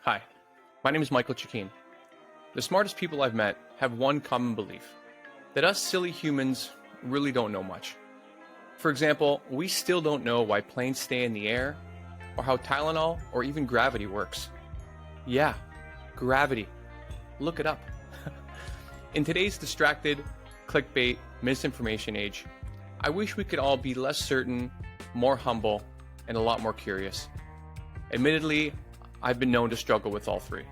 Hi, my name is Michael Chikeen. The smartest people I've met have one common belief, that us silly humans really don't know much. For example, we still don't know why planes stay in the air, or how Tylenol or even gravity works. Yeah, gravity. Look it up. In today's distracted, clickbait, misinformation age, I wish we could all be less certain, more humble, and a lot more curious. Admittedly, I've been known to struggle with all three.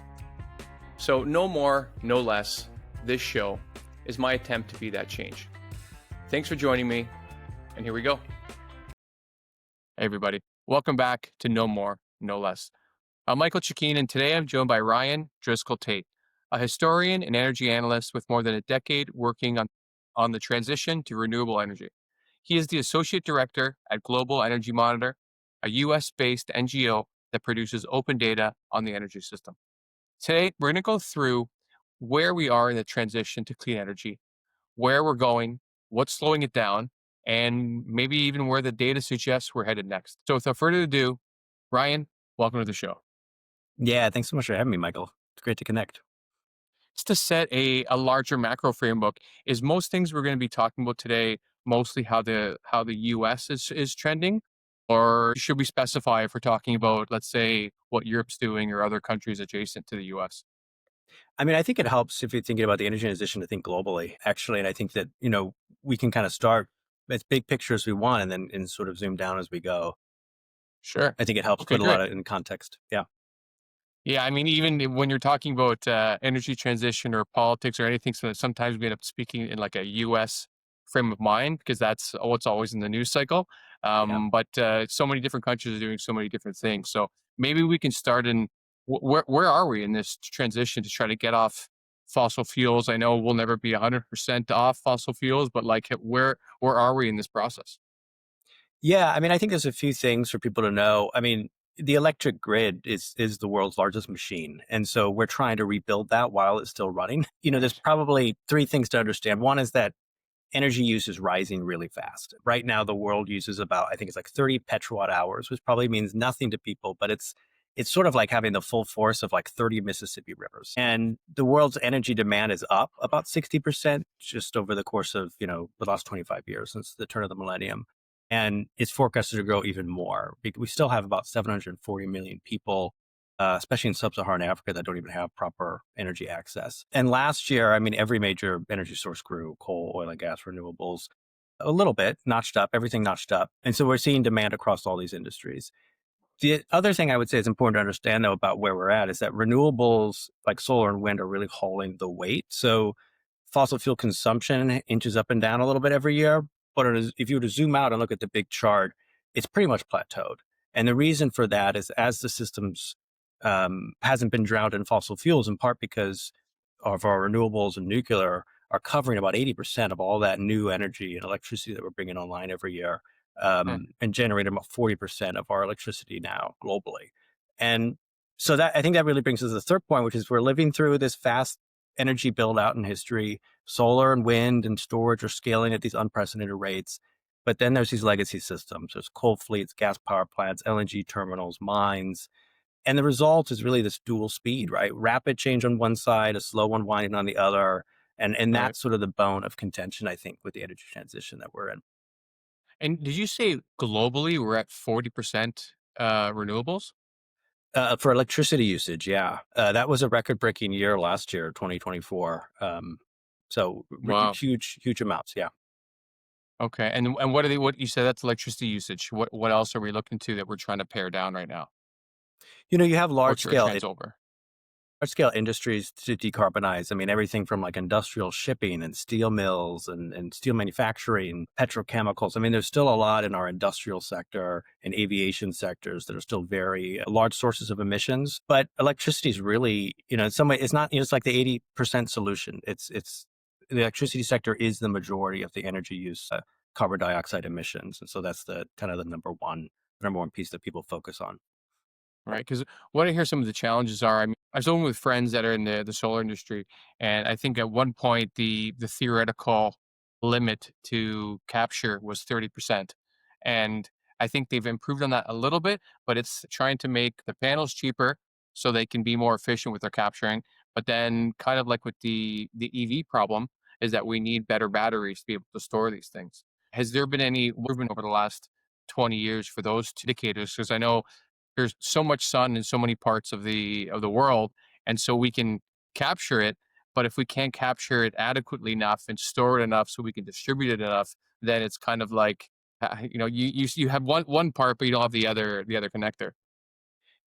So no more, no less, this show is my attempt to be that change. Thanks for joining me, and here we go. Hey everybody, welcome back to No More, No Less. I'm Michael Chikeen, and today I'm joined by Ryan Driskell Tate, a historian and energy analyst with more than a decade working on the transition to renewable energy. He is the Associate Director at Global Energy Monitor, a US-based NGO that produces open data on the energy system. Today, we're going to go through where we are in the transition to clean energy, where we're going, what's slowing it down, and maybe even where the data suggests we're headed next. So without further ado, Ryan, welcome to the show. Yeah, thanks so much for having me, Michael. It's great to connect. Just to set a larger macro framework, is most things we're going to be talking about today mostly how the US is trending? Or should we specify if we're talking about, let's say, what Europe's doing or other countries adjacent to the US? I mean, I think it helps if you're thinking about the energy transition to think globally, actually. And I think that, we can kind of start as big picture as we want and sort of zoom down as we go. Sure. I think it helps Okay, put a lot great. of in context. Yeah. Yeah, I mean, even when you're talking about energy transition or politics or anything, so sometimes we end up speaking in like a U.S. frame of mind because that's what's always in the news cycle. Yeah. But so many different countries are doing so many different things. So maybe we can start in where are we in this transition to try to get off fossil fuels? I know we'll never be 100% off fossil fuels, but like where are we in this process? Yeah. I mean, I think there's a few things for people to know. I mean, the electric grid is the world's largest machine. And so we're trying to rebuild that while it's still running. There's Right. probably three things to understand. One is that energy use is rising really fast. Right now, the world uses about, I think it's like 30 petawatt hours, which probably means nothing to people, but it's sort of like having the full force of like 30 Mississippi rivers. And the world's energy demand is up about 60% just over the course of, the last 25 years since the turn of the millennium. And it's forecasted to grow even more. We still have about 740 million people, especially in sub-Saharan Africa, that don't even have proper energy access. And last year, I mean, every major energy source grew: coal, oil and gas, renewables, a little bit notched up, everything notched up. And so we're seeing demand across all these industries. The other thing I would say is important to understand, though, about where we're at is that renewables like solar and wind are really hauling the weight. So fossil fuel consumption inches up and down a little bit every year. But if you were to zoom out and look at the big chart, it's pretty much plateaued. And the reason for that is as the systems hasn't been drowned in fossil fuels, in part because of our renewables and nuclear are covering about 80% of all that new energy and electricity that we're bringing online every year, and generating about 40% of our electricity now globally. And so I think that really brings us to the third point, which is we're living through this fast energy build out in history. Solar and wind and storage are scaling at these unprecedented rates. But then there's these legacy systems. There's coal fleets, gas power plants, LNG terminals, mines. And the result is really this dual speed, right? Rapid change on one side, a slow unwinding on the other. And Right. that's sort of the bone of contention, I think, with the energy transition that we're in. And did you say globally we're at 40% renewables? For electricity usage, yeah. That was a record-breaking year last year, 2024. So Wow. huge, huge amounts, yeah. Okay. And what are they? What you said, that's electricity usage. What else are we looking to that we're trying to pare down right now You have or trans over? large scale industries to decarbonize. I mean, everything from like industrial shipping and steel mills and steel manufacturing, petrochemicals. I mean, there's still a lot in our industrial sector and aviation sectors that are still very large sources of emissions. But electricity is really, in some way, it's not, it's like the 80% solution. It's the electricity sector is the majority of the energy use, carbon dioxide emissions. And so that's the kind of the number one piece that people focus on. Right. Because what I hear some of the challenges are, I mean, I've spoken with friends that are in the solar industry, and I think at one point the theoretical limit to capture was 30%. And I think they've improved on that a little bit, but it's trying to make the panels cheaper so they can be more efficient with their capturing. But then, kind of like with the EV problem, is that we need better batteries to be able to store these things. Has there been any movement over the last 20 years for those two indicators? Because I know there's so much sun in so many parts of the world, and so we can capture it. But if we can't capture it adequately enough and store it enough so we can distribute it enough, then it's kind of like you have one part, but you don't have the other connector.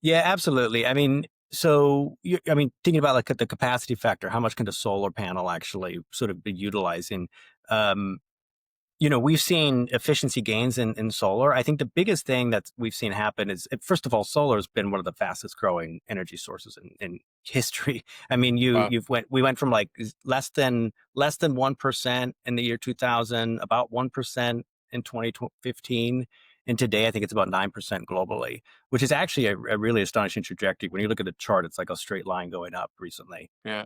Yeah, absolutely. I mean, so I mean, thinking about like the capacity factor, how much can the solar panel actually sort of be utilizing? Um, we've seen efficiency gains in solar. I think the biggest thing that we've seen happen is, first of all, solar has been one of the fastest growing energy sources in history. I mean, Wow. we went from like less than 1% in the year 2000, about 1% in 2015, and today I think it's about 9% globally, which is actually a really astonishing trajectory. When you look at the chart, it's like a straight line going up recently. Yeah.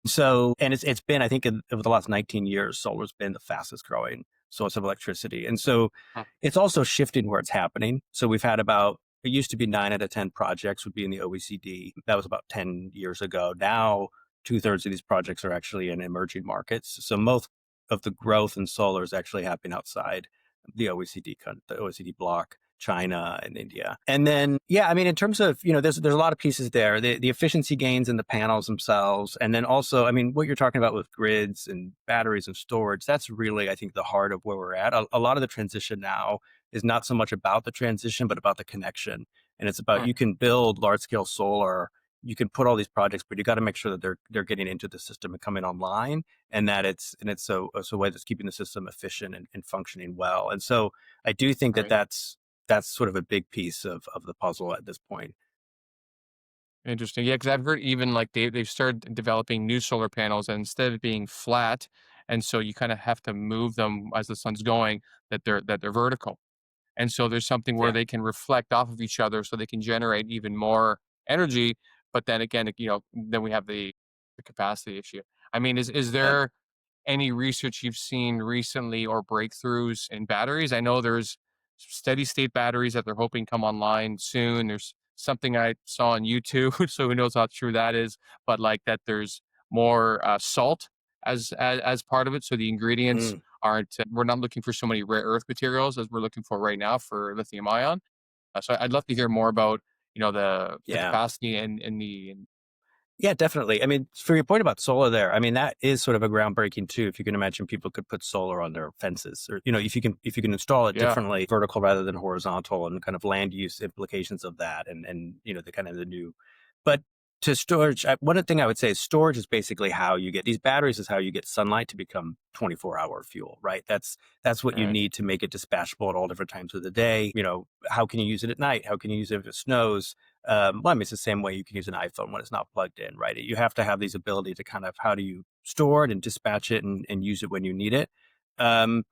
So, and it's been, I think, over the last 19 years, solar's been the fastest growing source of electricity. And so Huh. it's also shifting where it's happening. So we've had about, it used to be 9 out of 10 projects would be in the OECD. That was about 10 years ago. Now, two-thirds of these projects are actually in emerging markets. So most of the growth in solar is actually happening outside the OECD bloc. China and India. And then, yeah, I mean, in terms of, there's a lot of pieces there, the efficiency gains in the panels themselves. And then also, I mean, what you're talking about with grids and batteries and storage, that's really, I think, the heart of where we're at. A lot of the transition now is not so much about the transition, but about the connection. And it's about, Huh. you can build large scale solar, you can put all these projects, but you got to make sure that they're getting into the system and coming online, and that it's a way that's keeping the system efficient and functioning well. And so I do think that Right. that's sort of a big piece of the puzzle at this point. Interesting. Yeah, because I've heard even like they've started developing new solar panels, and instead of being flat, and so you kind of have to move them as the sun's going, that they're vertical. And so there's something where Yeah. they can reflect off of each other so they can generate even more energy. But then again, then we have the capacity issue. I mean, is Yeah. there any research you've seen recently or breakthroughs in batteries? I know there's steady state batteries that they're hoping come online soon. There's something I saw on YouTube, so who knows how true that is, but like that there's more salt as part of it. So the ingredients Mm. aren't, we're not looking for so many rare earth materials as we're looking for right now for lithium ion. So I'd love to hear more about, the Yeah. capacity and the, Yeah, definitely. I mean, for your point about solar there, I mean, that is sort of a groundbreaking too. If you can imagine people could put solar on their fences, or, if you can install it yeah, differently, vertical rather than horizontal, and kind of land use implications of that, and the kind of the new. But to storage, one thing I would say is storage is basically how you get these batteries is how you get sunlight to become 24-hour fuel, right? That's what you right, need to make it dispatchable at all different times of the day. How can you use it at night? How can you use it if it snows? Well, I mean, it's the same way you can use an iPhone when it's not plugged in, right? You have to have these ability to kind of, how do you store it and dispatch it and use it when you need it. Um,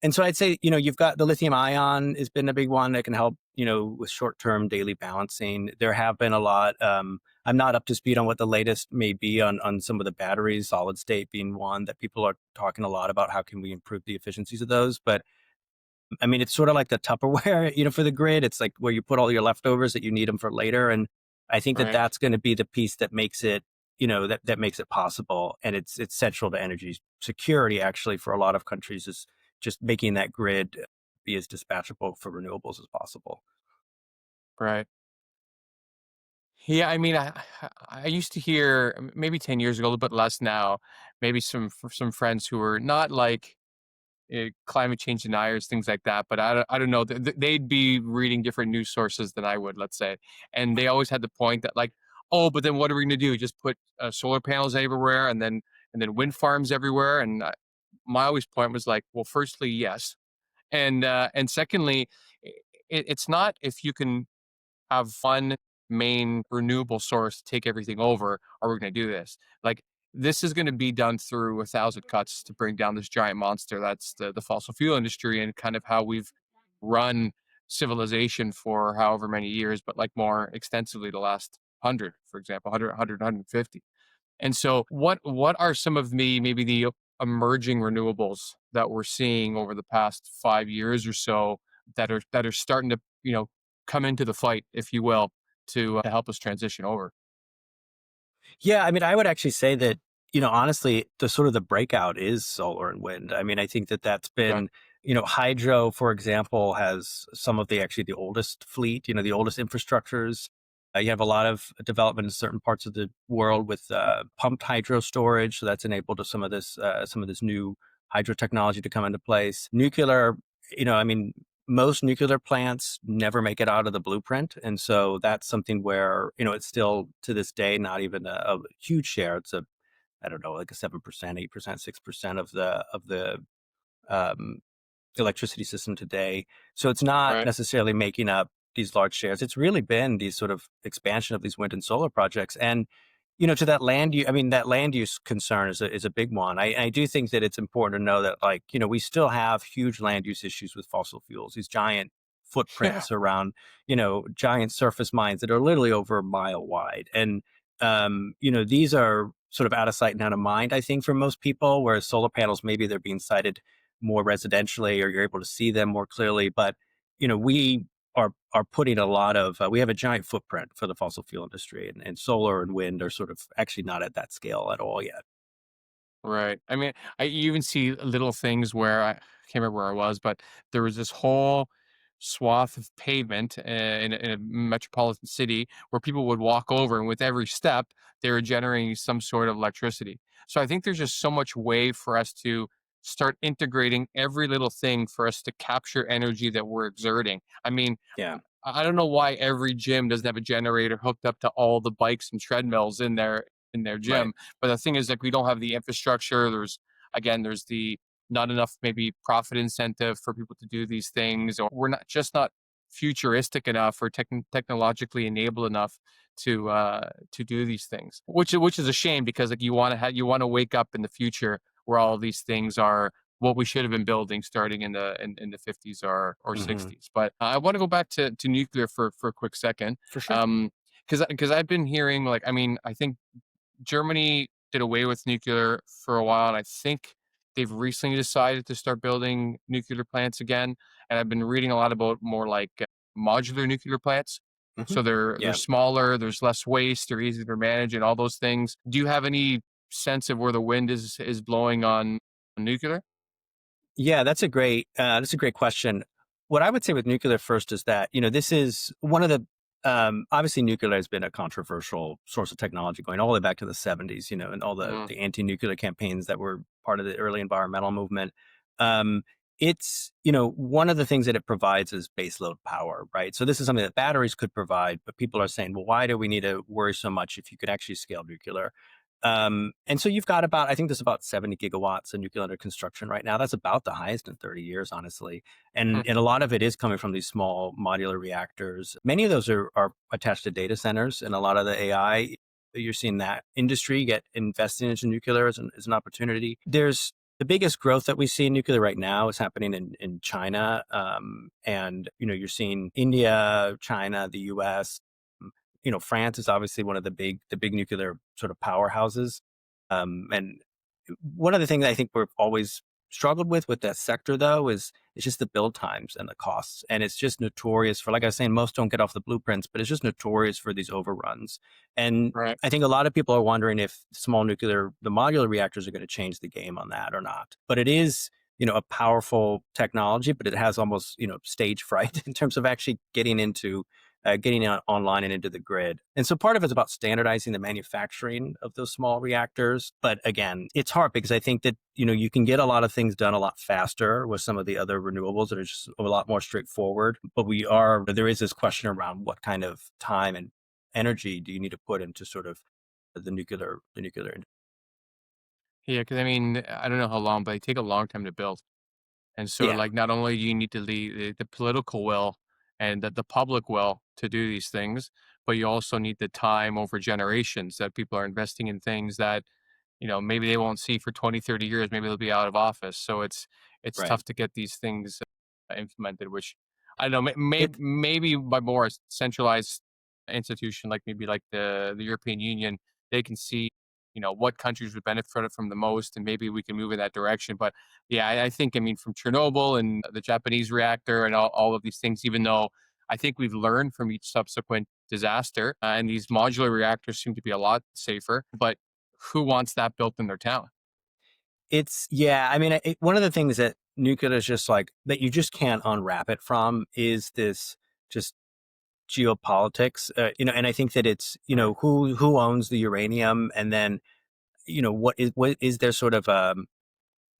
and so I'd say, you've got the lithium ion has been a big one that can help, with short-term daily balancing. There have been a lot. I'm not up to speed on what the latest may be on some of the batteries, solid state being one that people are talking a lot about. How can we improve the efficiencies of those? But I mean, it's sort of like the Tupperware, for the grid. It's like where you put all your leftovers that you need them for later. And I think that right. that's going to be the piece that makes it, that makes it possible. And it's central to energy security, actually, for a lot of countries, is just making that grid be as dispatchable for renewables as possible. Right. Yeah, I mean, I used to hear maybe 10 years ago, a little bit less now, maybe some friends who were not like climate change deniers, things like that. But I don't know. They'd be reading different news sources than I would, let's say, and they always had the point that like, oh, but then what are we going to do? Just put solar panels everywhere, and then wind farms everywhere. And my always point was like, well, firstly, yes, and secondly, it's not if you can have one main renewable source to take everything over, are we going to do this? Like, this is going to be done through a thousand cuts to bring down this giant monster that's the fossil fuel industry, and kind of how we've run civilization for however many years, but like more extensively the last 100, for example, 100, and so, what are some of maybe the emerging renewables that we're seeing over the past 5 years or so that are starting to come into the fight, if you will? to help us transition over. Yeah, I mean, I would actually say that, honestly, the sort of the breakout is solar and wind. I mean, I think that that's Okay. been, hydro, for example, has some of the oldest fleet, the oldest infrastructures. You have a lot of development in certain parts of the world with pumped hydro storage. So that's enabled some of this new hydro technology to come into place. Nuclear, I mean, most nuclear plants never make it out of the blueprint. And so that's something where, it's still to this day, not even a huge share. I don't know, like a 7%, 8%, 6% of the um, electricity system today. So it's not Right. necessarily making up these large shares. It's really been these sort of expansion of these wind and solar projects. And, to that that land use concern is a big one. I do think that it's important to know that, like, we still have huge land use issues with fossil fuels, these giant Yeah. footprints around, giant surface mines that are literally over a mile wide. And, these are sort of out of sight and out of mind, I think, for most people, whereas solar panels, maybe they're being sited more residentially, or you're able to see them more clearly. But we are putting a lot of we have a giant footprint for the fossil fuel industry, and solar and wind are sort of actually not at that scale at all yet. Right. I mean, you even see little things where I can't remember where I was, but there was this whole swath of pavement in a metropolitan city where people would walk over, and with every step, they were generating some sort of electricity. So I think there's just so much way for us to start integrating every little thing for us to capture energy that we're exerting. I mean, Yeah, I don't know why every gym doesn't have a generator hooked up to all the bikes and treadmills in their right. gym. But the thing is, like, we don't have the infrastructure. There's the not enough maybe profit incentive for people to do these things, or we're not futuristic enough or technologically enabled enough to do these things, which is a shame because like you want to wake up in the future where all these things are what we should have been building starting in the 50s or Hmm. 60s. But I want to go back to nuclear for a quick second. For sure. Um, because I've been hearing like I mean I think Germany did away with nuclear for a while, and I think they've recently decided to start building nuclear plants again. And I've been reading a lot about more like modular nuclear plants. Hmm. So they're Yeah. smaller, there's less waste, they're easier to manage, and all those things. Do you have any sense of where the wind is blowing on nuclear? Yeah, that's a great question. What I would say with nuclear first is that, this is one of the obviously nuclear has been a controversial source of technology going all the way back to the 70s, and all the Mm, the anti-nuclear campaigns that were part of the early environmental movement. Um, it's, one of the things that it provides is baseload power, right? So this is something that batteries could provide, but people are saying, well, why do we need to worry so much if you could actually scale nuclear? And so you've got I think there's about 70 gigawatts of nuclear under construction right now. That's about the highest in 30 years, honestly. mm, And a lot of it is coming from these small modular reactors. Many of those are attached to data centers, and a lot of the AI, you're seeing that industry get invested into nuclear as an opportunity. There's the biggest growth that we see in nuclear right now is happening in China. And, you're seeing India, China, the US. France is obviously one of the big nuclear sort of powerhouses. And one of the things I think we've always struggled with that sector, though, is it's just the build times and the costs. And it's just notorious for, like I was saying, most don't get off the blueprints, but it's just notorious for these overruns. And right. I think a lot of people are wondering if the modular reactors are going to change the game on that or not. But it is, a powerful technology, but it has almost, stage fright in terms of actually getting it online and into the grid. And so part of it's about standardizing the manufacturing of those small reactors. But again, it's hard because I think that, you can get a lot of things done a lot faster with some of the other renewables that are just a lot more straightforward. But there is this question around what kind of time and energy do you need to put into sort of the nuclear. Yeah, because I mean, I don't know how long, but they take a long time to build. And so, Yeah, like, not only do you need the political will and the public will to do these things, but you also need the time over generations that people are investing in things that, maybe they won't see for 20, 30 years. Maybe they'll be out of office. So it's right. tough to get these things implemented, which I don't know, It maybe by more centralized institution, like maybe like the European Union, they can see, what countries would benefit from the most, and maybe we can move in that direction. But yeah, I think, I mean, from Chernobyl and the Japanese reactor and all of these things, even though I think we've learned from each subsequent disaster. And these modular reactors seem to be a lot safer. But who wants that built in their town? Yeah, I mean, one of the things that nuclear is just like that you just can't unwrap it from is this just geopolitics, and I think that it's, Right. who owns the uranium, and then, what is there sort of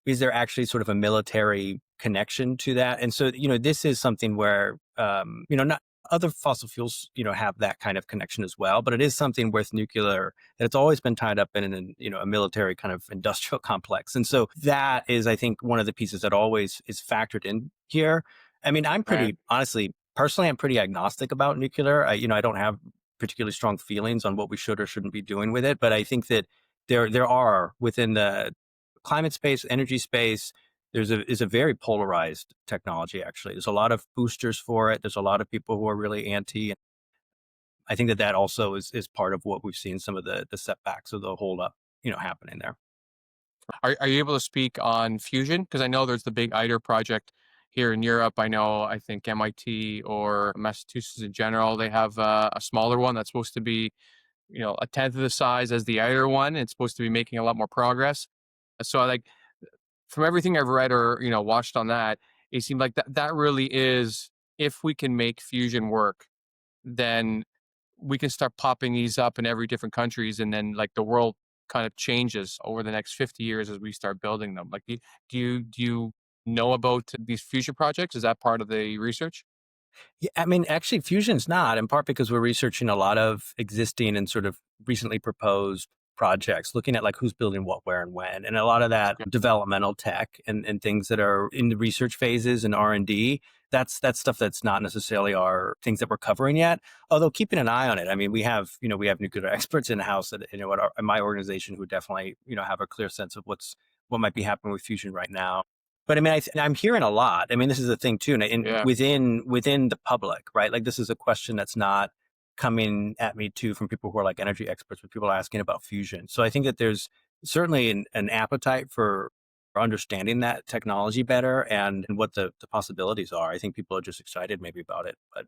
is there actually sort of a military connection to that? And so, this is something where, not other fossil fuels, have that kind of connection as well, but it is something with nuclear that it's always been tied up in an, a military kind of industrial complex. And so that is, I think, one of the pieces that always is factored in here. I mean, I'm Right. pretty, honestly, personally, I'm pretty agnostic about nuclear. I don't have particularly strong feelings on what we should or shouldn't be doing with it, but I think that there are within the climate space, energy space, is a very polarized technology. Actually, there's a lot of boosters for it. There's a lot of people who are really anti. I think that also is part of what we've seen, some of the setbacks of the hold up, happening there. Are you able to speak on fusion? Because I know there's the big ITER project here in Europe. I think MIT or Massachusetts in general, they have a smaller one that's supposed to be, a tenth of the size as the ITER one. It's supposed to be making a lot more progress. So like from everything I've read or, watched on that, it seemed like that really is, if we can make fusion work, then we can start popping these up in every different countries, and then like the world kind of changes over the next 50 years as we start building them. Like, do you know about these future projects? Is that part of the research? Yeah, I mean, actually, fusion's not, in part because we're researching a lot of existing and sort of recently proposed projects, looking at like who's building what, where, and when, and a lot of that Okay. developmental tech and things that are in the research phases and R&D. That's stuff that's not necessarily our things that we're covering yet. Although keeping an eye on it. I mean, we have nuclear experts in house at at my organization who definitely have a clear sense of what might be happening with fusion right now. But I mean, I'm hearing a lot. I mean, this is the thing too, and Yeah. within the public, right? Like, this is a question that's not coming at me too from people who are like energy experts, but people are asking about fusion. So I think that there's certainly an appetite for understanding that technology better and what the possibilities are. I think people are just excited maybe about it, but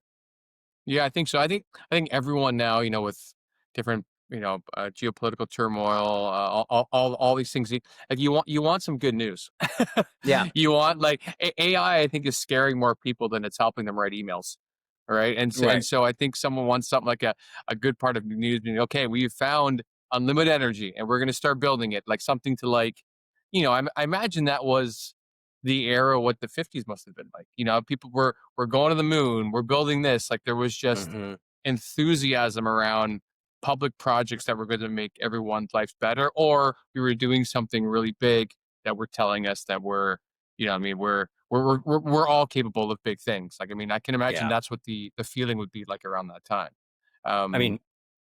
Yeah, I think so. I think everyone now, with different, geopolitical turmoil, all these things. Like you want some good news. yeah, You want like AI. I think is scaring more people than it's helping them write emails. All right, and right. so I think someone wants something like a good part of the news being okay. We've found unlimited energy, and we're going to start building it. Like something to like, I imagine that was the era what the 50s must have been like. People were going to the moon, we're building this. Like there was just Hmm. enthusiasm around public projects that were going to make everyone's life better, or we were doing something really big that were telling us that we're all capable of big things. Like, I mean, I can imagine Yeah. that's what the feeling would be like around that time. I Um, mean,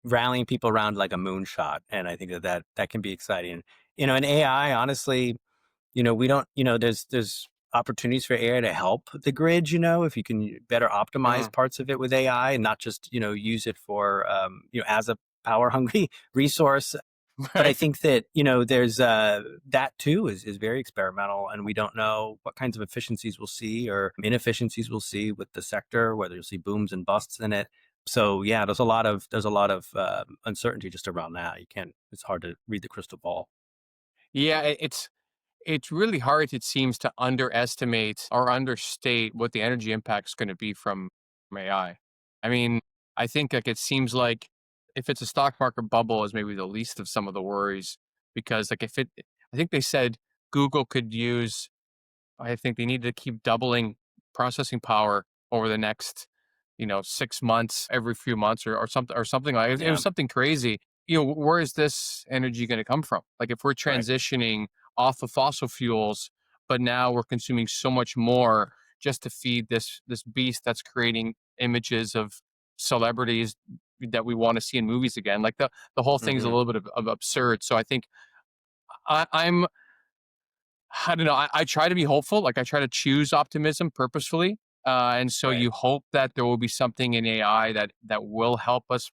rallying people around like a moonshot, and I think that can be exciting. And AI, honestly, we don't, there's opportunities for AI to help the grid, if you can better optimize mm, parts of it with AI and not just, use it for, as a power hungry resource. But I right. think that, there's that too is very experimental, and we don't know what kinds of efficiencies we'll see or inefficiencies we'll see with the sector, whether you'll see booms and busts in it. So yeah, there's a lot of uncertainty just around that. It's hard to read the crystal ball. Yeah, it's really hard, it seems, to underestimate or understate what the energy impact is going to be from AI. I mean, I think like it seems like if it's a stock market bubble is maybe the least of some of the worries, because like I think they said Google could use, I think they need to keep doubling processing power over the next, 6 months, every few months, or something like it Yeah. was something crazy. Where is this energy going to come from? Like if we're Right. transitioning off of fossil fuels, but now we're consuming so much more just to feed this beast that's creating images of celebrities that we want to see in movies again. Like the whole thing's a Hmm. little bit of absurd. So I think I'm I don't know. I try to be hopeful. Like I try to choose optimism purposefully. And so Right. you hope that there will be something in AI that will help us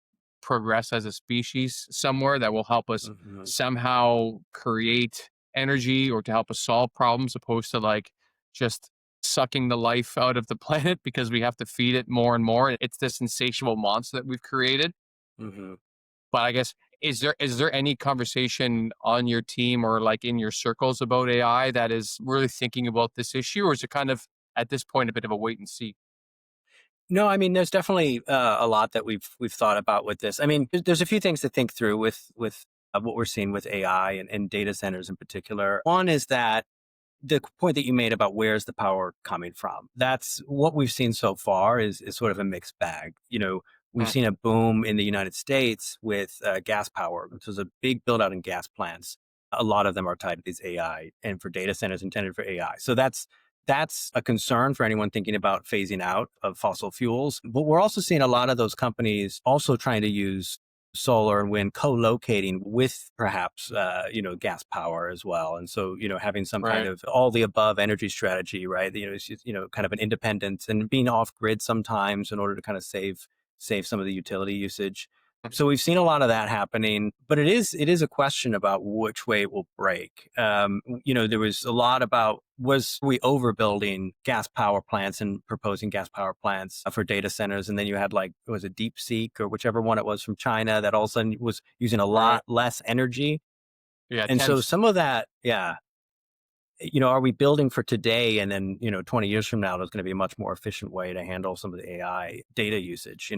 progress as a species somewhere, that will help us Hmm. somehow create energy or to help us solve problems, opposed to like just sucking the life out of the planet because we have to feed it more and more. It's this insatiable monster that we've created. Hmm. But I guess, is there any conversation on your team or like in your circles about AI that is really thinking about this issue, or is it kind of at this point a bit of a wait and see? No, I mean, there's definitely a lot that we've thought about with this. I mean, there's a few things to think through with what we're seeing with AI and data centers in particular. One is that the point that you made about where's the power coming from. That's what we've seen so far is sort of a mixed bag. We've Hmm. seen a boom in the United States with gas power, which was a big build out in gas plants. A lot of them are tied to these AI and for data centers intended for AI. So that's a concern for anyone thinking about phasing out of fossil fuels. But we're also seeing a lot of those companies also trying to use solar and wind co-locating with perhaps gas power as well, and so having some kind Right. of all the above energy strategy, right? It's just, kind of an independence and being off grid sometimes in order to kind of save some of the utility usage. So we've seen a lot of that happening, but it is a question about which way it will break. There was a lot about, was we overbuilding gas power plants and proposing gas power plants for data centers, and then you had like, was it DeepSeek or whichever one it was from China that all of a sudden was using a Right. lot less energy, Yeah. and so Tenth. some of that, yeah, are we building for today? And then, 20 years from now, there's going to be a much more efficient way to handle some of the AI data usage.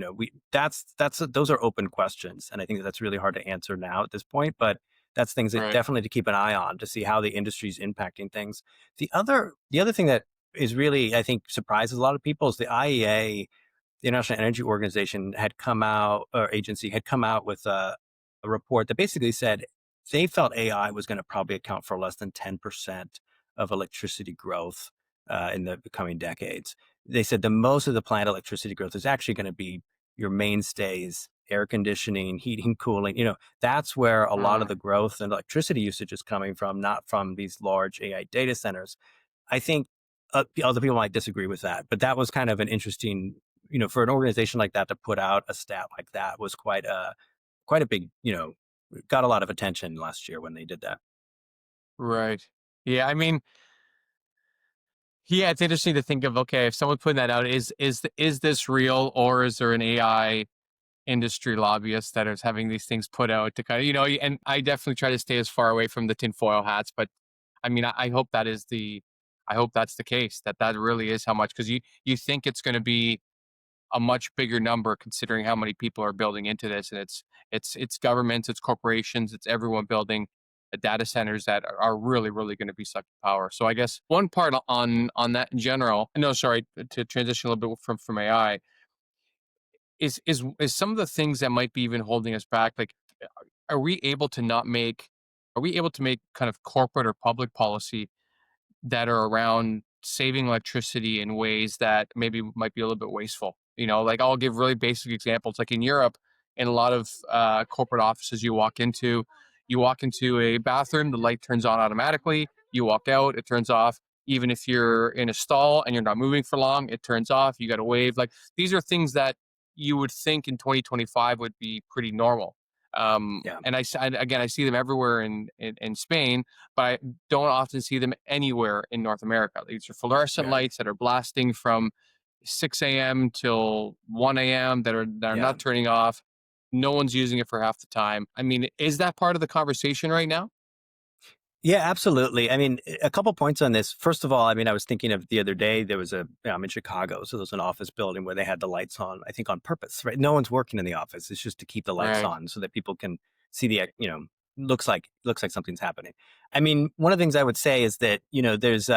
Those are open questions. And I think that's really hard to answer now at this point, but that's things that Right. definitely to keep an eye on to see how the industry is impacting things. The other thing that is really, I think, surprises a lot of people is the IEA, the International Energy Organization, had come out, or agency had come out with a report that basically said they felt AI was going to probably account for less than 10% of electricity growth in the coming decades. They said the most of the planned electricity growth is actually going to be your mainstays, air conditioning, heating, cooling. That's where a lot of Mm. the growth in electricity usage is coming from, not from these large AI data centers. I think other people might disagree with that, but that was kind of an interesting, for an organization like that to put out a stat like that was quite a big, got a lot of attention last year when they did that. Right. Yeah. I mean, yeah, it's interesting to think of, okay, if someone putting that out, is this real, or is there an AI industry lobbyist that is having these things put out to kind of, and I definitely try to stay as far away from the tinfoil hats, but I mean, I hope I hope that's the case, that really is how much, because you think it's going to be a much bigger number considering how many people are building into this, and it's governments, it's corporations, it's everyone building the data centers that are really really going to be sucking power. So I guess one part on that in general, no, sorry, to transition a little bit from AI, is some of the things that might be even holding us back, like, are we able to not make are we able to make kind of corporate or public policy that are around saving electricity in ways that maybe might be a little bit wasteful. Like, I'll give really basic examples. Like in Europe, in a lot of corporate offices, you walk into a bathroom, the light turns on automatically. You walk out, it turns off. Even if you're in a stall and you're not moving for long, it turns off. You got to wave. Like, these are things that you would think in 2025 would be pretty normal. Yeah, And again, I see them everywhere in Spain, but I don't often see them anywhere in North America. These are fluorescent right. lights that are blasting from 6 a.m. till 1 a.m. that are Yeah. not turning off. No one's using it for half the time. I mean, is that part of the conversation right now? Yeah, absolutely. I mean, a couple points on this. First of all, I mean, I was thinking of the other day, I'm in Chicago, so there was an office building where they had the lights on, I think on purpose, right? No one's working in the office. It's just to keep the lights Right. on so that people can see looks like something's happening. I mean, one of the things I would say is that, there's,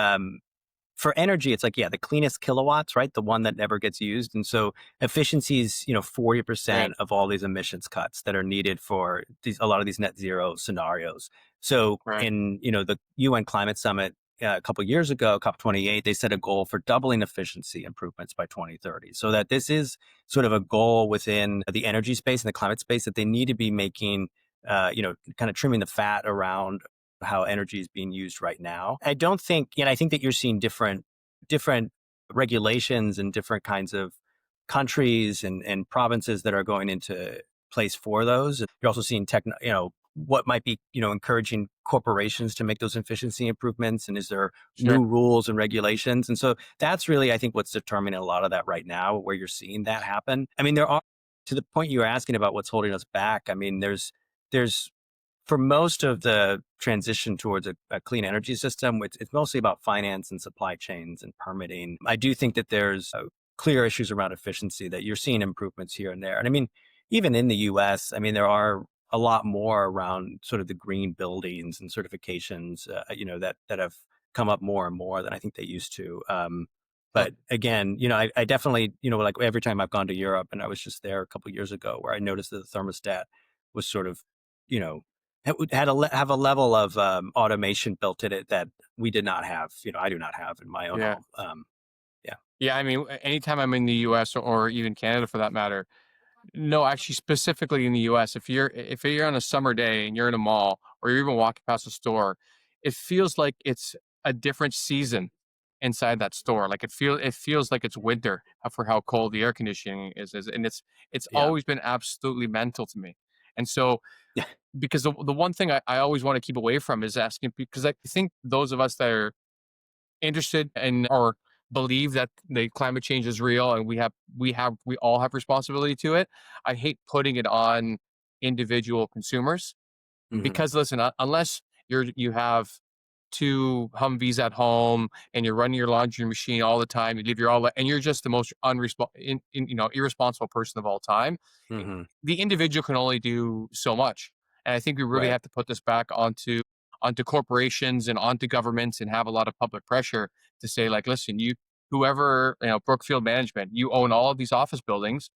for energy, it's like, yeah, the cleanest kilowatts, right? The one that never gets used. And so efficiency is, Right. 40% of all these emissions cuts that are needed for a lot of these net zero scenarios. So Right. in, the UN climate summit a couple of years ago, COP28, they set a goal for doubling efficiency improvements by 2030. So that this is sort of a goal within the energy space and the climate space that they need to be making, kind of trimming the fat around how energy is being used right now. I don't think, I think that you're seeing different regulations and different kinds of countries and provinces that are going into place for those. You're also seeing what might be, encouraging corporations to make those efficiency improvements? And is there Sure. new rules and regulations? And so that's really, I think, what's determining a lot of that right now, where you're seeing that happen. I mean, there are, to the point you were asking about what's holding us back. I mean, there's for most of the transition towards a clean energy system, it's mostly about finance and supply chains and permitting. I do think that there's clear issues around efficiency that you're seeing improvements here and there. And I mean, even in the US, I mean, there are a lot more around sort of the green buildings and certifications, that have come up more and more than I think they used to. Huh. But again, I definitely, like every time I've gone to Europe, and I was just there a couple of years ago, where I noticed that the thermostat was sort of, you know, have a level of automation built in it that we did not have. I do not have in my own Yeah. home. Yeah, Yeah. I mean, anytime I'm in the US or even Canada for that matter, no, actually, specifically in the US, if you're on a summer day and you're in a mall or you're even walking past a store, it feels like it's a different season inside that store. Like it feels like it's winter for how cold the air conditioning is, and it's yeah, always been absolutely mental to me. And so, yeah, because the one thing I always want to keep away from is asking, because I think those of us that are interested in or believe that the climate change is real and we all have responsibility to it. I hate putting it on individual consumers hmm because listen, unless you have two Humvees at home and you're running your laundry machine all the time, you leave your all and you're just the most irresponsible person of all time. hmm The individual can only do so much. And I think we really right, have to put this back onto corporations and onto governments and have a lot of public pressure to say, like, listen, whoever, Brookfield Management, you own all of these office buildings.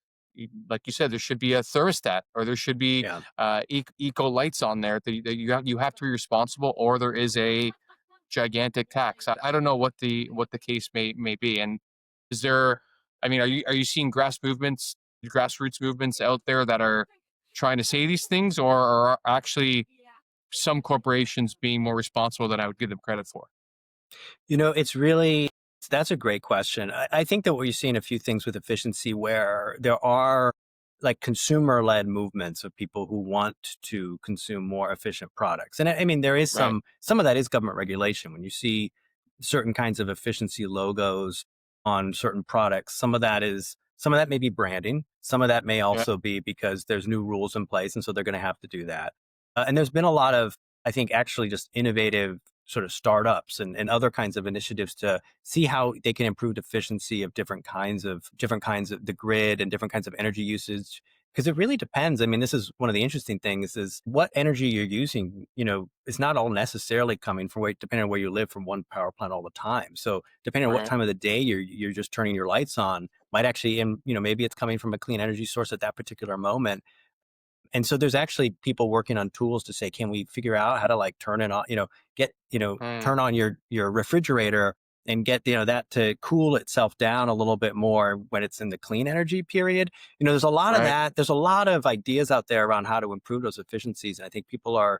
Like you said, there should be a thermostat or there should be yeah. eco lights on there that you have to be responsible, or there is a gigantic tax. I don't know what the case may be. And is there? I mean, are you seeing grassroots movements out there that are trying to say these things, or are actually some corporations being more responsible than I would give them credit for? It's really, that's a great question. I think that we're seeing a few things with efficiency where there are like consumer led movements of people who want to consume more efficient products. And I mean, there is Right. some of that is government regulation. When you see certain kinds of efficiency logos on certain products, some of that may be branding. Some of that may Yeah. also be because there's new rules in place. And so they're going to have to do that. And there's been a lot of, I think, actually just innovative sort of startups and other kinds of initiatives to see how they can improve efficiency of different kinds of the grid and different kinds of energy usage. Because it really depends. I mean, this is one of the interesting things is what energy you're using, it's not all necessarily coming from depending on where you live, from one power plant all the time. So depending on what Right. time of the day you're just turning your lights on, might actually, and maybe it's coming from a clean energy source at that particular moment. And so there's actually people working on tools to say, can we figure out how to like turn it on, Mm. turn on your refrigerator and get, that to cool itself down a little bit more when it's in the clean energy period. There's a lot of Right. that. There's a lot of ideas out there around how to improve those efficiencies. And I think people are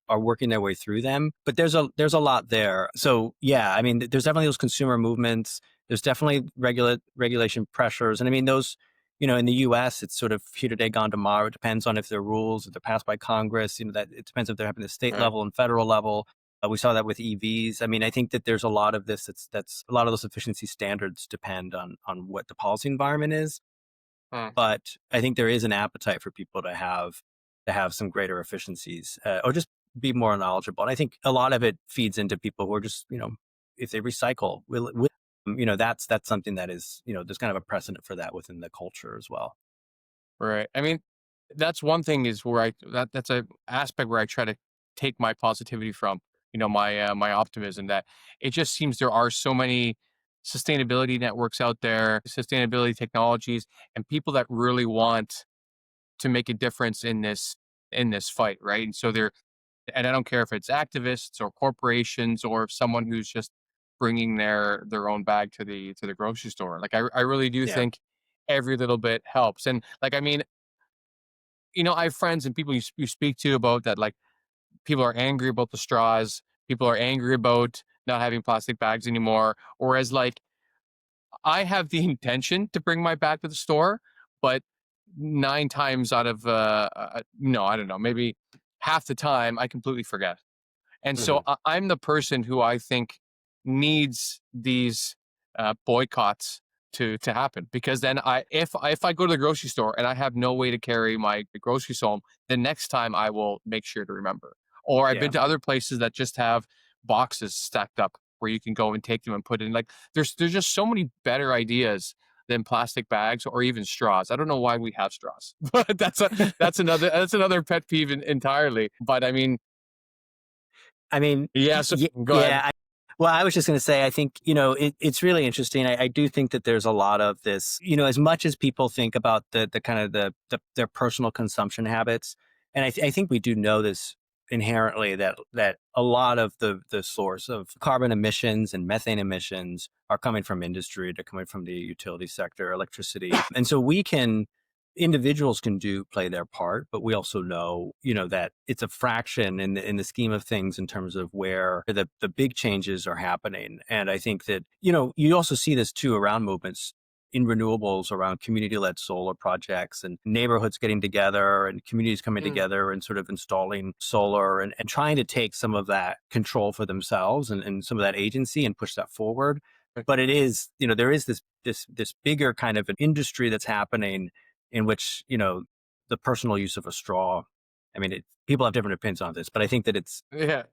working their way through them, but there's a lot there. So yeah, I mean, there's definitely those consumer movements. There's definitely regulation pressures. And I mean, those, in the US, it's sort of here today, gone tomorrow. It depends on if there are rules, if they're passed by Congress, that it depends if they're happening at the state Right. level and federal level. We saw that with EVs. I mean, I think that there's a lot of this. That's a lot of those efficiency standards depend on what the policy environment is. Mm. But I think there is an appetite for people to have some greater efficiencies, or just be more knowledgeable. And I think a lot of it feeds into people who are just, if they recycle, that's something that is, there's kind of a precedent for that within the culture as well. Right. I mean, that's one thing is where that's a aspect where I try to take my positivity from, my optimism, that it just seems there are so many sustainability networks out there, sustainability technologies, and people that really want to make a difference in this fight, right? And I don't care if it's activists or corporations or if someone who's just bringing their own bag to the grocery store. Like I really do Yeah. think every little bit helps. And like, I mean, I have friends and people you speak to about that. Like, people are angry about the straws. People are angry about not having plastic bags anymore. Whereas, like, I have the intention to bring my bag to the store, but nine times out of no, I don't know, maybe half the time I completely forget. And so Mhm. I'm the person who I think needs these boycotts to happen, because then if I go to the grocery store and I have no way to carry my groceries home, the next time I will make sure to remember. Or I've been Yeah. to other places that just have boxes stacked up where you can go and take them and put in, like, there's just so many better ideas than plastic bags or even straws. I don't know why we have straws, but that's another pet peeve entirely. But I mean, I mean, yeah. So go ahead. yeah. Well, I was just going to say, I think, it's really interesting. I do think that there's a lot of this, as much as people think about the kind of their personal consumption habits. And I think we do know this inherently that a lot of the source of carbon emissions and methane emissions are coming from industry. They're coming from the utility sector, electricity. And so individuals can play their part, but we also know, that it's a fraction in the scheme of things in terms of where the big changes are happening. And I think that, you also see this too around movements in renewables, around community-led solar projects and neighborhoods getting together and communities coming Mm, together and sort of installing solar and trying to take some of that control for themselves and some of that agency and push that forward. But it is, there is this bigger kind of an industry that's happening in which, the personal use of a straw. I mean, people have different opinions on this, but I think that yeah,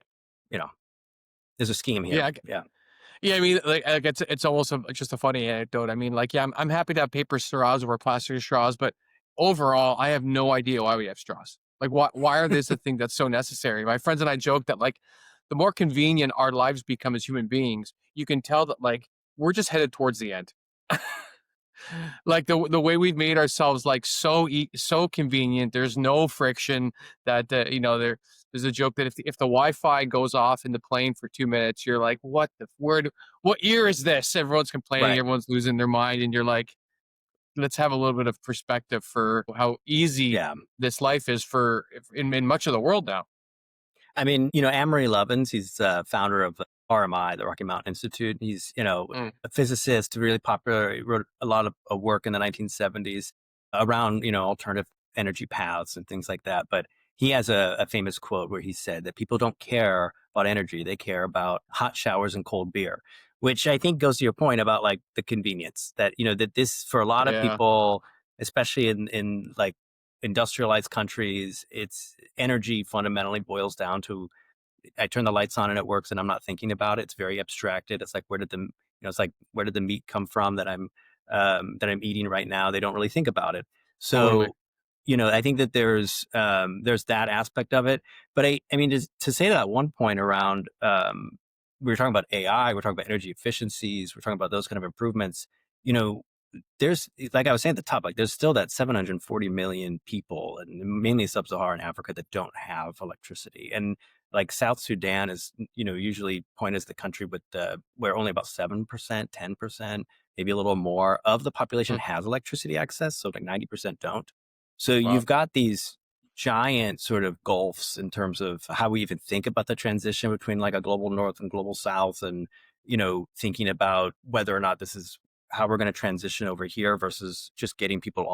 you know, there's a scheme here. yeah, Yeah. yeah. I mean, like it's almost just a funny anecdote. I mean, like, yeah, I'm happy to have paper straws over plastic straws, but overall, I have no idea why we have straws. Like, why are this a thing that's so necessary? My friends and I joke that, like, the more convenient our lives become as human beings, you can tell that, like, we're just headed towards the end. Like, the way we've made ourselves, like, so convenient. There's no friction. That there's a joke that if the Wi-Fi goes off in the plane for 2 minutes, you're like, what year is this? Everyone's complaining, Right. everyone's losing their mind, and you're like, let's have a little bit of perspective for how easy Yeah. this life is in much of the world now. I mean, Amory Lovins, he's founder of RMI, the Rocky Mountain Institute. He's, Mm, a physicist, really popular. He wrote a lot of work in the 1970s around, alternative energy paths and things like that. But he has a famous quote where he said that people don't care about energy. They care about hot showers and cold beer, which I think goes to your point about like the convenience that, that this for a lot of yeah. people, especially in like industrialized countries, it's energy fundamentally boils down to I turn the lights on and it works and I'm not thinking about it. It's very abstracted. It's like it's like where did the meat come from that I'm eating right now? They don't really think about it. Totally. So, I think that there's that aspect of it. But I mean to say that one point around we were talking about AI, we're talking about energy efficiencies, we're talking about those kind of improvements, you know, there's like I was saying at the top, like there's still that 740 million people, and mainly sub-Saharan Africa, that don't have electricity. And like South Sudan is, usually pointed as the country with where only about 7%, 10%, maybe a little more of the population Mm, has electricity access. So like 90% don't. So wow. you've got these giant sort of gulfs in terms of how we even think about the transition between like a global north and global south, and thinking about whether or not this is how we're going to transition over here versus just getting people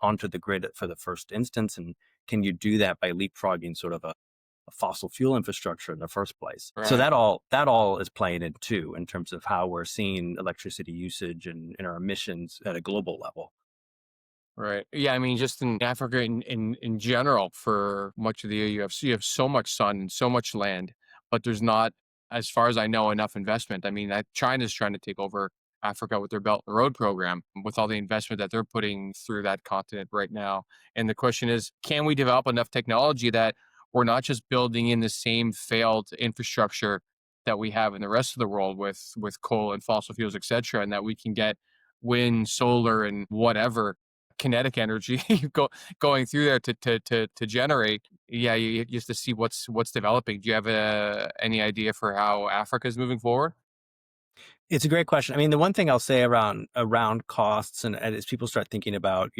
onto the grid for the first instance. And can you do that by leapfrogging sort of a fossil fuel infrastructure in the first place? So Right. that all is playing in too in terms of how we're seeing electricity usage and our emissions at a global level. Right. Yeah, I mean, just in Africa in general, for much of the year, you have so much sun and so much land, but there's not, as far as I know, enough investment. I mean, China's trying to take over Africa with their Belt and Road program, with all the investment that they're putting through that continent right now. And the question is, can we develop enough technology that we're not just building in the same failed infrastructure that we have in the rest of the world with coal and fossil fuels, et cetera, and that we can get wind, solar, and whatever kinetic energy going through there to generate. Yeah, you just to see what's developing. Do you have any idea for how Africa is moving forward? It's a great question. I mean, the one thing I'll say around costs and as people start thinking about,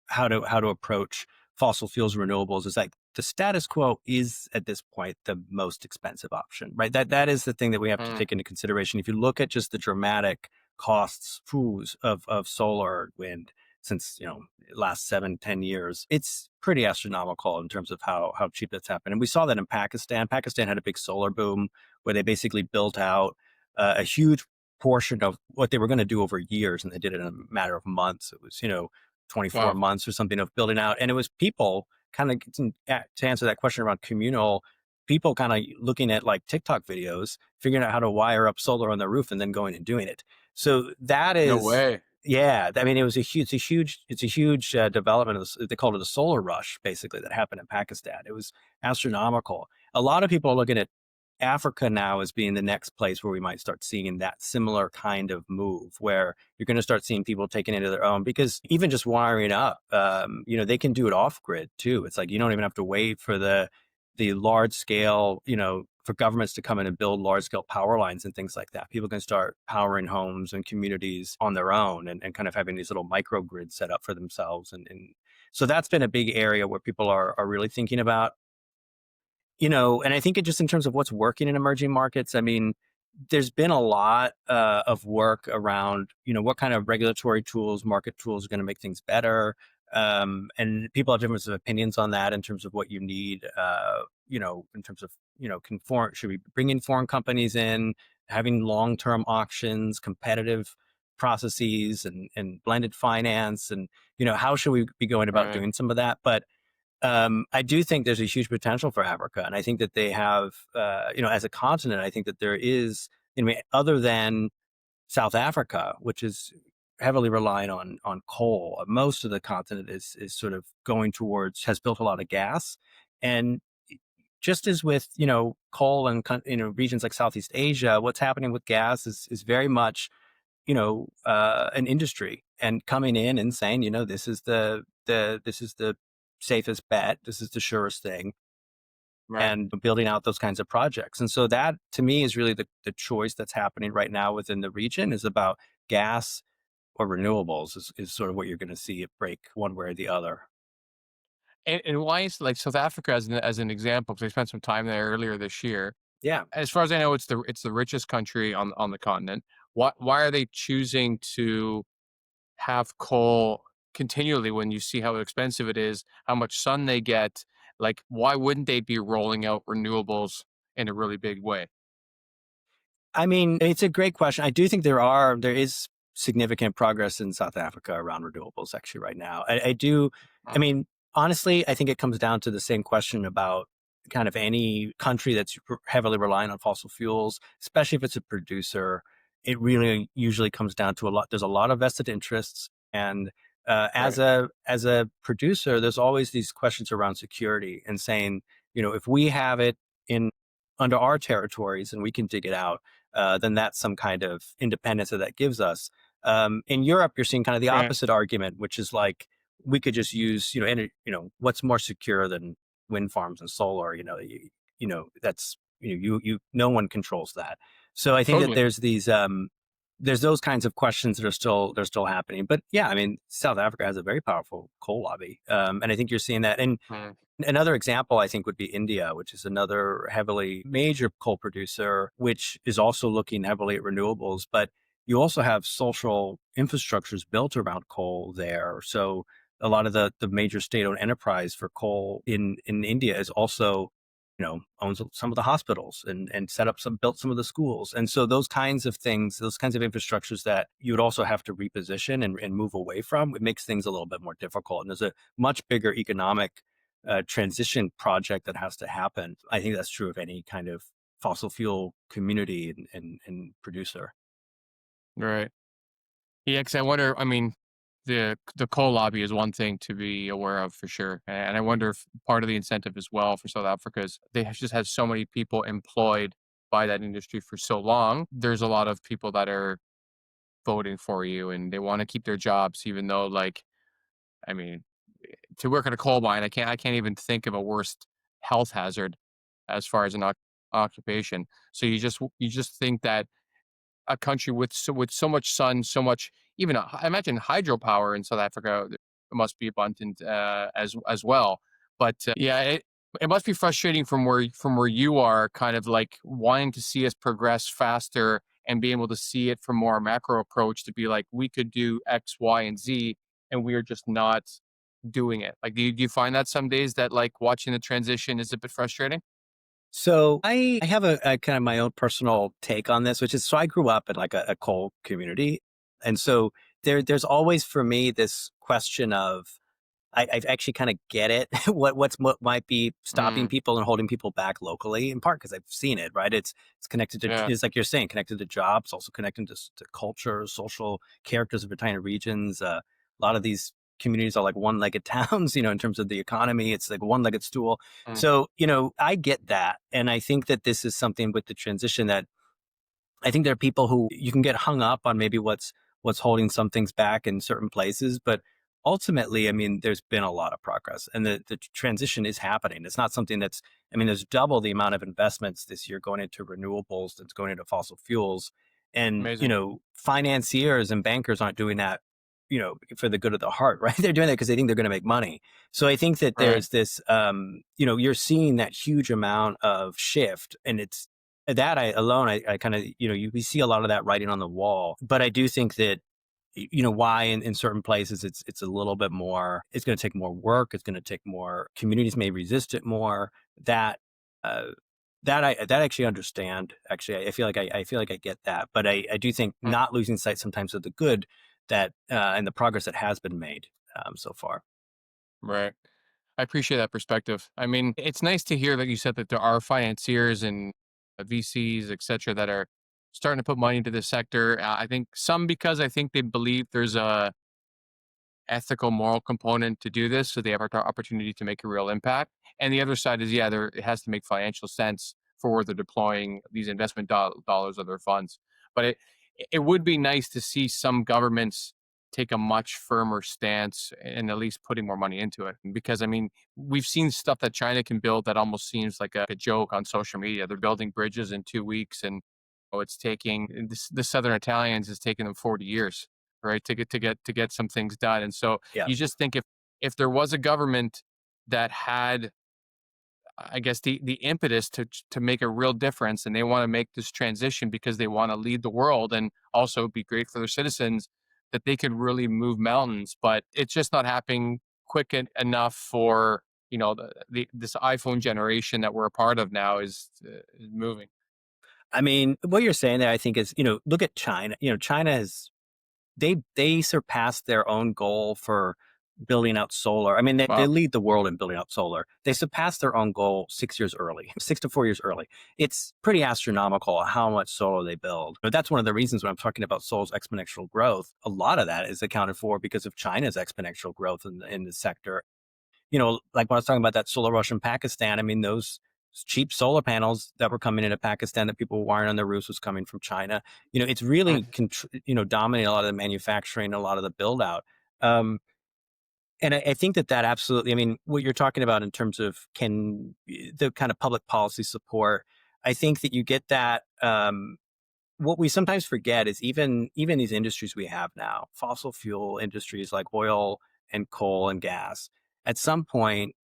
how to approach fossil fuels, renewables, is like the status quo is at this point the most expensive option, right? That is the thing that we have to Mm, take into consideration. If you look at just the dramatic costs, of solar, wind, since, last 7, 10 years. It's pretty astronomical in terms of how cheap that's happened. And we saw that in Pakistan. Pakistan had a big solar boom where they basically built out a huge portion of what they were going to do over years, and they did it in a matter of months. It was, 24 Wow. months or something of building out. And it was people kind of, to answer that question around communal, people kind of looking at like TikTok videos, figuring out how to wire up solar on their roof and then going and doing it. So that No is, way. yeah, I mean, it's a huge development. They called it a solar rush, basically, that happened in Pakistan. It was astronomical. A lot of people are looking at Africa now as being the next place where we might start seeing that similar kind of move, where you're going to start seeing people taking it into their own, because even just wiring up, they can do it off grid too. It's like you don't even have to wait for the large scale, for governments to come in and build large scale power lines and things like that. People can start powering homes and communities on their own, and kind of having these little microgrids set up for themselves. And so that's been a big area where people are really thinking about. And I think it just in terms of what's working in emerging markets, I mean, there's been a lot of work around, what kind of regulatory tools, market tools are going to make things better. And people have different opinions on that in terms of what you need, in terms of, should we bring in foreign companies in, having long-term auctions, competitive processes, and blended finance, and, how should we be going about Right. doing some of that? But I do think there's a huge potential for Africa, and I think that they have, as a continent, I think that there is, other than South Africa, which is heavily relying on coal, most of the continent is sort of going towards, has built a lot of gas, and just as with coal and regions like Southeast Asia, what's happening with gas is very much an industry, and coming in and saying, this is the safest bet, this is the surest thing, Right. and building out those kinds of projects. And so that, to me, is really the choice that's happening right now within the region, is about gas or renewables, is sort of what you're going to see it break one way or the other. And why is like South Africa as an example? Because I spent some time there earlier this year. Yeah. As far as I know, it's the richest country on the continent. Why are they choosing to have coal continually when you see how expensive it is, how much sun they get? Like, why wouldn't they be rolling out renewables in a really big way? I mean, it's a great question. I do think there is significant progress in South Africa around renewables actually right now. I do. I Mm. mean, honestly, I think it comes down to the same question about kind of any country that's heavily relying on fossil fuels, especially if it's a producer. It really usually comes down to a lot. There's a lot of vested interests, and as Right. a producer, there's always these questions around security and saying, if we have it in under our territories and we can dig it out, then that's some kind of independence that gives us. In Europe, you're seeing kind of the Right. opposite argument, which is like we could just use, what's more secure than wind farms and solar. That's no one controls that. So I think that Totally. there's those kinds of questions that they're still happening. But yeah, I mean, South Africa has a very powerful coal lobby, and I think you're seeing that. And Mm. another example, I think, would be India, which is another heavily major coal producer, which is also looking heavily at renewables. But you also have social infrastructures built around coal there. So a lot of the major state-owned enterprise for coal in India is also, owns some of the hospitals, and built some of the schools. And so those kinds of things, those kinds of infrastructures that you would also have to reposition and move away from, it makes things a little bit more difficult. And there's a much bigger economic transition project that has to happen. I think that's true of any kind of fossil fuel community and producer. Right. Yeah, because I wonder. I mean, the coal lobby is one thing to be aware of for sure, and I wonder if part of the incentive as well for South Africa is they just have so many people employed by that industry for so long. There's a lot of people that are voting for you, and they want to keep their jobs, even though, like, I mean, to work in a coal mine, I can't even think of a worse health hazard as far as an occupation. So you just think that a country with so much sun, so much even I imagine hydropower in South Africa must be abundant as well. But yeah, it must be frustrating from where you are, kind of like wanting to see us progress faster and be able to see it from more macro approach to be like we could do X, Y, and Z and we are just not doing it. Like, do you find that some days that like watching the transition is a bit frustrating? So I have a kind of my own personal take on this, which is so I grew up in like a coal community. And so there's always for me this question of I actually kind of get it. What might be stopping Mm, people and holding people back locally, in part because I've seen it. Right, it's connected to yeah, it's like you're saying, connected to jobs, also connected to culture, social characters of entire regions. A lot of these communities are like one-legged towns, in terms of the economy. It's like a one-legged stool. mm, So I get that, and I think that this is something with the transition that I think there are people who you can get hung up on maybe what's holding some things back in certain places, but ultimately, I mean, there's been a lot of progress, and the transition is happening. It's not something that's, I mean, there's double the amount of investments this year going into renewables that's going into fossil fuels, and amazing. financiers and bankers aren't doing that, for the good of the heart, right? They're doing that because they think they're going to make money. So I think that Right. there's this, you're seeing that huge amount of shift, and it's that I alone, I kind of, we see a lot of that writing on the wall. But I do think that, why in certain places it's a little bit more, it's going to take more work. It's going to take more, communities may resist it more. That, uh, that I actually understand. Actually, I feel like I get that. But I do think Mm, not losing sight sometimes of the good that, and the progress that has been made so far. right. I appreciate that perspective. I mean, it's nice to hear that you said that there are financiers and VCs, et cetera, that are starting to put money into this sector. I think some because I think they believe there's a ethical, moral component to do this, so they have an opportunity to make a real impact. And the other side is, yeah, there it has to make financial sense for where they're deploying these investment dollars of their funds. But it would be nice to see some governments take a much firmer stance and at least putting more money into it. Because I mean, we've seen stuff that China can build that almost seems like a joke on social media. They're building bridges in 2 weeks, and it's taking the Southern Italians is taking them 40 years, right, to get some things done. And so Yeah. you just think if there was a government that had, I guess, the impetus to make a real difference, and they want to make this transition because they want to lead the world and also be great for their citizens, that they could really move mountains. But it's just not happening quick enough for this iPhone generation that we're a part of now is moving. I mean, what you're saying there, I think is, look at China. China is they surpassed their own goal for building out solar. I mean, they Wow. lead the world in building out solar. They surpassed their own goal 6 years early, 6 to 4 years early. It's pretty astronomical how much solar they build. But that's one of the reasons when I'm talking about solar's exponential growth. A lot of that is accounted for because of China's exponential growth in the sector. Like when I was talking about that solar rush in Pakistan, I mean, those cheap solar panels that were coming into Pakistan that people were wiring on their roofs was coming from China. It's really, Mm, dominating a lot of the manufacturing, a lot of the build out. Um, and I think that absolutely, I mean, what you're talking about in terms of the kind of public policy support, I think that you get that. What we sometimes forget is even these industries we have now, fossil fuel industries like oil and coal and gas, at some point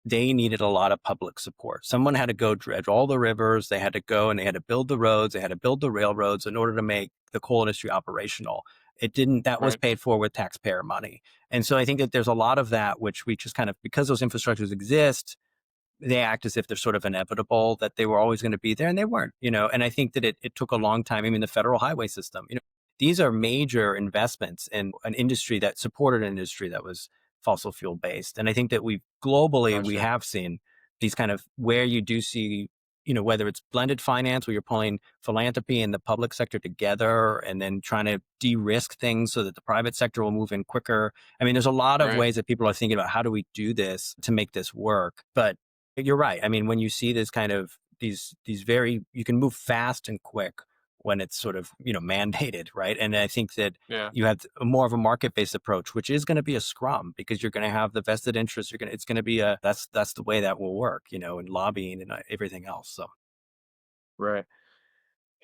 they needed a lot of public support. Someone had to go dredge all the rivers. They had to go and they had to build the roads. They had to build the railroads in order to make the coal industry operational. That was right. paid for with taxpayer money. And so I think that there's a lot of that, which we just kind of, because those infrastructures exist, they act as if they're sort of inevitable, that they were always going to be there, and they weren't. And I think that it took a long time. I mean, the federal highway system, these are major investments in an industry that supported an industry that was fossil fuel based. And I think that we Gotcha. have seen these kind of where you do see, whether it's blended finance, where you're pulling philanthropy and the public sector together and then trying to de-risk things so that the private sector will move in quicker. I mean, there's a lot of Right. ways that people are thinking about how do we do this to make this work. But you're right. I mean, when you see this kind of these very, you can move fast and quick when it's sort of, mandated, right? And I think that Yeah. you have more of a market-based approach, which is going to be a scrum because you're going to have the vested interest. It's going to be that's the way that will work, and lobbying and everything else. So Right.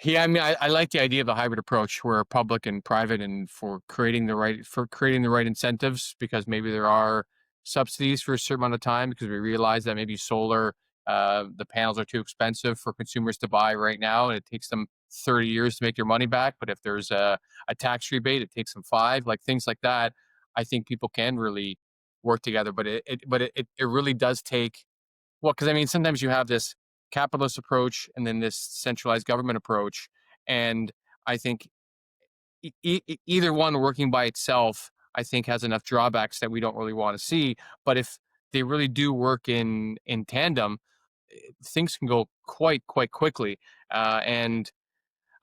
Yeah, I mean, I like the idea of the hybrid approach where public and private, and for creating the right incentives, because maybe there are subsidies for a certain amount of time because we realize that maybe solar, the panels are too expensive for consumers to buy right now, and it takes them 30 years to make their money back. But if there's a tax rebate, it takes them five, like things like that. I think people can really work together. But it really does take, well, because I mean, sometimes you have this capitalist approach and then this centralized government approach, and I think either one working by itself, I think, has enough drawbacks that we don't really want to see. But if they really do work in tandem, things can go quite quickly. And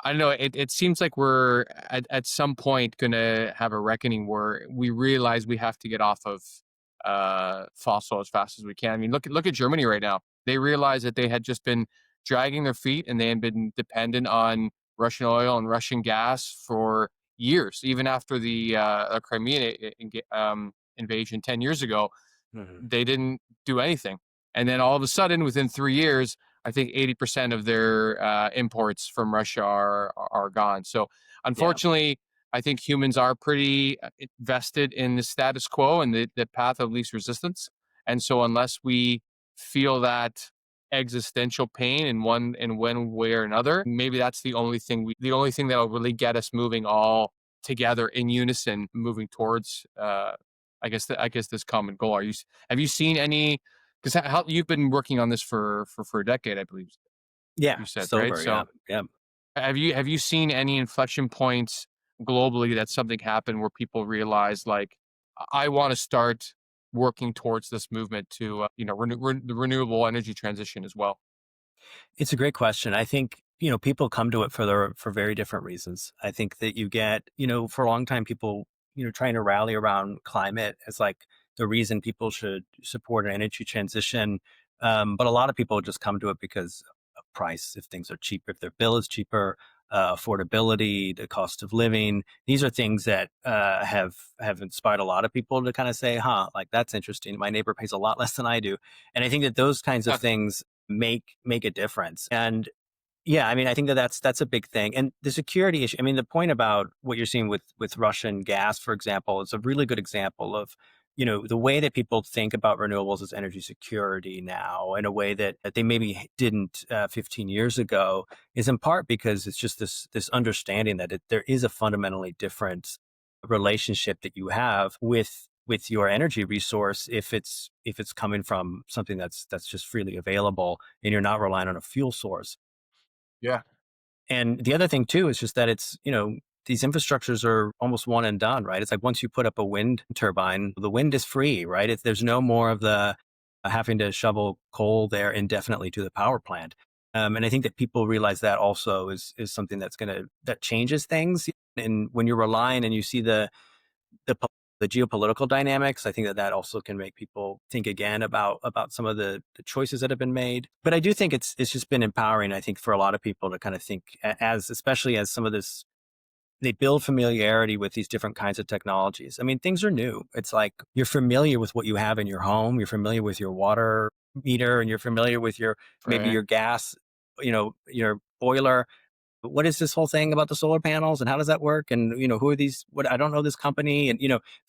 I don't know. It seems like we're at some point going to have a reckoning where we realize we have to get off of fossil as fast as we can. I mean, look at Germany right now. They realized that they had just been dragging their feet and they had been dependent on Russian oil and Russian gas for years, even after the Crimea invasion 10 years ago. Mhm. They didn't do anything. And then all of a sudden, within 3 years, I think 80% of their imports from Russia are gone. So Yeah. unfortunately, I think humans are pretty vested in the status quo and the path of least resistance. And so unless we feel that existential pain in one way or another, maybe that's the only thing that'll really get us moving all together in unison, moving towards I guess this common goal. Have you seen any? Because how you've been working on this for a decade, I believe Yeah. you said, right? Sober. Yeah. So Yeah. have you seen any inflection points globally that something happened where people realize, like, I want to start working towards this movement to the renewable energy transition as well? It's a great question. I think, people come to it for very different reasons. I think that you get, for a long time, people, trying to rally around climate as like the reason people should support an energy transition. But a lot of people just come to it because of price. If things are cheaper, if their bill is cheaper, affordability, the cost of living. These are things that have inspired a lot of people to kind of say, "Huh, like that's interesting. My neighbor pays a lot less than I do," and I think that those kinds of Huh. things make a difference. And yeah, I mean, I think that that's a big thing. And the security issue, I mean, the point about what you're seeing with Russian gas, for example, is a really good example of, the way that people think about renewables as energy security now in a way that they maybe didn't 15 years ago is in part because it's just this understanding that there is a fundamentally different relationship that you have with your energy resource if it's coming from something that's just freely available and you're not relying on a fuel source. Yeah. And the other thing too is just that it's, these infrastructures are almost one and done, right? It's like once you put up a wind turbine, the wind is free, right? There's no more of the having to shovel coal there indefinitely to the power plant. And I think that people realize that also is something that changes things. And when you're relying and you see the po- the geopolitical dynamics, I think that also can make people think again about some of the choices that have been made. But I do think it's just been empowering, I think, for a lot of people to kind of think especially as some of this, they build familiarity with these different kinds of technologies. I mean, things are new. It's like you're familiar with what you have in your home, you're familiar with your water meter, and you're familiar with maybe Right. your gas, your boiler. What is this whole thing about the solar panels and how does that work? And, who are these? What, I don't know this company. And,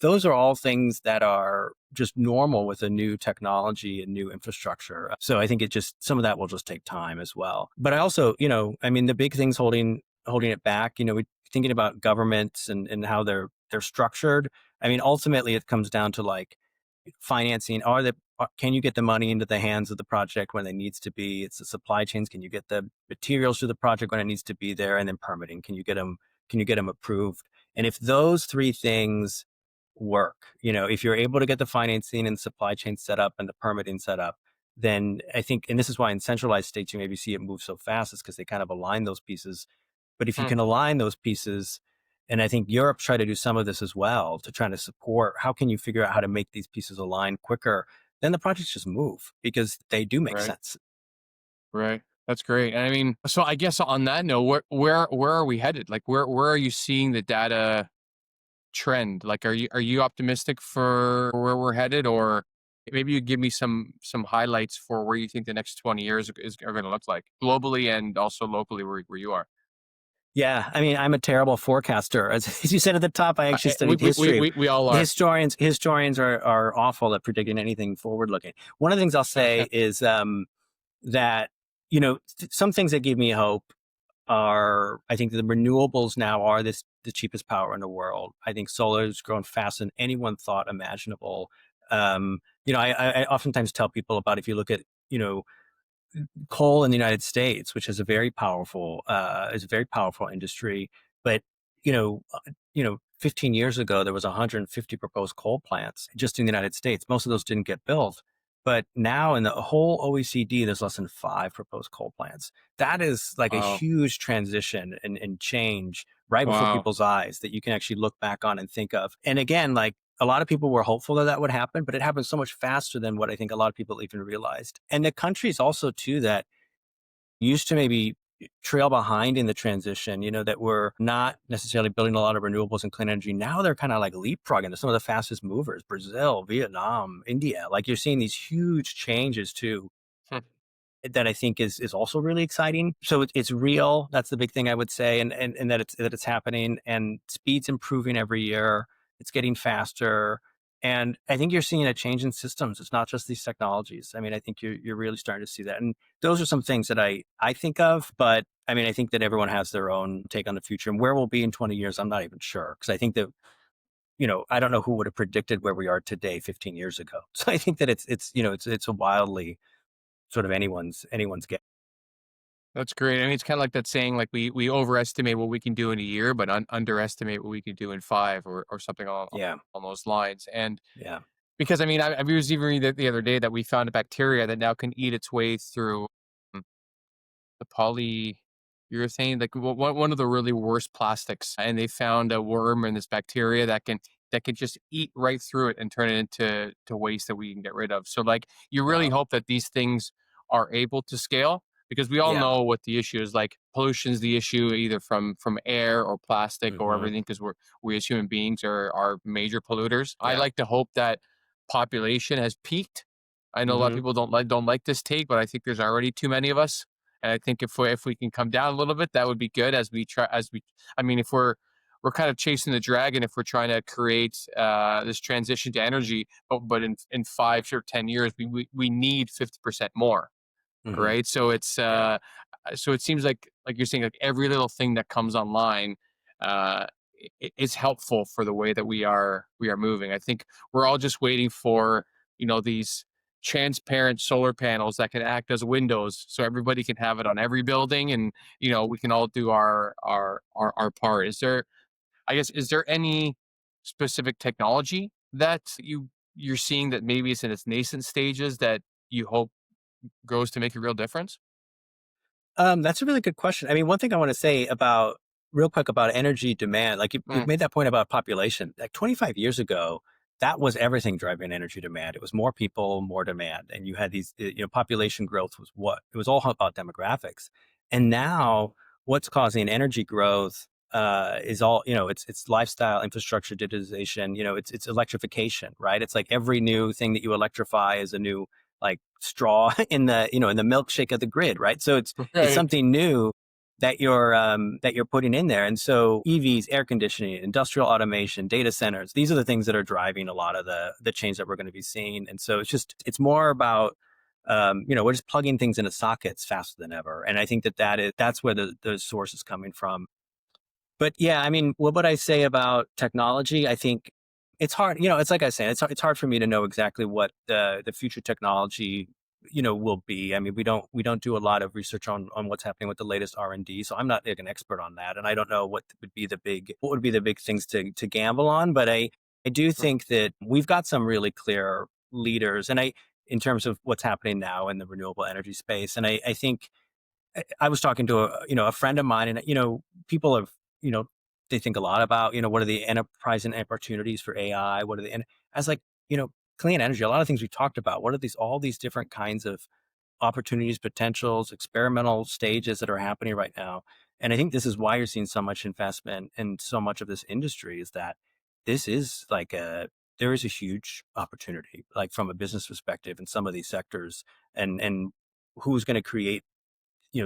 those are all things that are just normal with a new technology and new infrastructure. So I think some of that will just take time as well. But I also, I mean, the big things holding it back, we thinking about governments and how they're structured. I mean, ultimately it comes down to like financing. Can you get the money into the hands of the project when it needs to be? It's the supply chains. Can you get the materials to the project when it needs to be there? And then permitting. Can you get them approved? And if those three things work, if you're able to get the financing and supply chain set up and the permitting set up, then I think, and this is why in centralized states you maybe see it move so fast, is because they kind of align those pieces. But if you Hmm. can align those pieces, and I think Europe's tried to do some of this as well to try to support, how can you figure out how to make these pieces align quicker? Then the projects just move because they do make Right. sense. Right. That's great. And I mean, so I guess on that note, where are we headed? Like, where are you seeing the data trend? Like, are you optimistic for where we're headed, or maybe you give me some highlights for where you think the next 20 years are going to look like globally and also locally where you are? Yeah, I mean, I'm a terrible forecaster. As you said at the top, I actually We, studied we, we, history. we, we all are. Historians are awful at predicting anything forward looking. One of the things I'll say is that some things that give me hope are, I think the renewables now are this the cheapest power in the world. I think solar has grown faster than anyone thought imaginable. I oftentimes tell people about, if you look at, you know, coal in the United States, which is a very powerful industry. But, you know, 15 years ago, there was 150 proposed coal plants just in the United States. Most of those didn't get built. But now in the whole OECD, there's less than 5 proposed coal plants. That is like a Wow. huge transition and change right before Wow. people's eyes that you can actually look back on and think of. And again, like, a lot of people were hopeful that that would happen, but it happened so much faster than what I think a lot of people even realized. And the countries also too that used to maybe trail behind in the transition, that were not necessarily building a lot of renewables and clean energy. Now they're kind of like leapfrogging. They're some of the fastest movers: Brazil, Vietnam, India. Like, you're seeing these huge changes too Hmm. that I think is also really exciting. So it's real. That's the big thing I would say, and that it's happening, and speed's improving every year. It's getting faster, and I think you're seeing a change in systems. It's not just these technologies. I mean, I think you're really starting to see that, and those are some things that I think of. But I mean, I think that everyone has their own take on the future, and where we'll be in 20 years, I'm not even sure, because I think that, I don't know who would have predicted where we are today 15 years ago. So I think that it's a wildly sort of anyone's guess. That's great. I mean, it's kind of like that saying, like we overestimate what we can do in a year, but underestimate what we can do in 5, or something Yeah, on those lines. And yeah. because I mean, I was even reading the other day that we found a bacteria that now can eat its way through the polyurethane, like one of the really worst plastics, and they found a worm in this bacteria that can just eat right through it and turn it into waste that we can get rid of. So like, you really Wow. hope that these things are able to scale, because we all Yeah. know what the issue is. Like, pollution is the issue, either from air or plastic or Mhm. everything, because we as human beings are major polluters. I Yeah. like to hope that population has peaked. I know a lot of Mhm. people don't like this take, but I think there's already too many of us. And I think if we can come down a little bit, that would be good. I mean, if we're kind of chasing the dragon, if we're trying to create this transition to energy, but in 5 or 10 years, we need 50% more, Mhm. right? Yeah. So it seems like you're saying, like, every little thing that comes online uh, is helpful for the way that we are moving. I think we're all just waiting for these transparent solar panels that can act as windows, so everybody can have it on every building, and we can all do our part. Is there any specific technology that you're seeing that maybe it's in its nascent stages that you hope grows to make a real difference? That's a really good question. I mean, one thing I want to say about real quick about energy demand, like, you've Mm, made that point about population. Like, 25 years ago, that was everything driving energy demand. It was more people, more demand, and you had these, population growth was what it was all about demographics. And now, what's causing energy growth is all, it's lifestyle, infrastructure, digitization. It's electrification, right? It's like every new thing that you electrify is a new, like, straw in the milkshake of the grid, right? So it's right. something new that you're putting in there. And so EVs, air conditioning, industrial automation, data centers, these are the things that are driving a lot of the change that we're going to be seeing. And so it's more about, we're just plugging things into sockets faster than ever. And I think that's where the source is coming from. But yeah, I mean, what would I say about technology? I think it's hard. It's like I said, it's hard for me to know exactly what the future technology will be. I mean, we don't do a lot of research on what's happening with the latest R&D, so I'm not like an expert on that, and I don't know what would be the big things to gamble on. But I do Mm, think that we've got some really clear leaders, and in terms of what's happening now in the renewable energy space, and I think I was talking to a friend of mine, and people have you know they think a lot about what are the enterprise and opportunities for AI. What are the and I was like, clean energy. A lot of things we talked about. What are all these different kinds of opportunities, potentials, experimental stages that are happening right now? And I think this is why you're seeing so much investment and so much of this industry is that this is like there is a huge opportunity, like, from a business perspective in some of these sectors, and who's going to create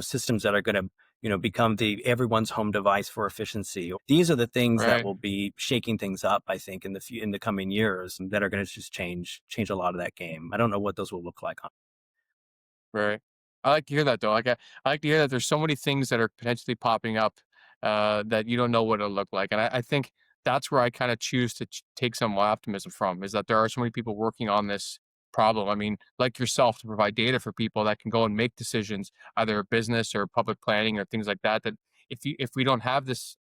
systems that are going to become the everyone's home device for efficiency. These are the things that right. will be shaking things up, I think, in the coming years, that are going to just change a lot of that game. I don't know what those will look like. Right. I like to hear that, though. I like to hear that there's so many things that are potentially popping up, that you don't know what it'll look like. And I think that's where I kind of choose to take some optimism from, is that there are so many people working on this problem. I mean, like yourself, to provide data for people that can go and make decisions, either business or public planning or things like that. That if we don't have this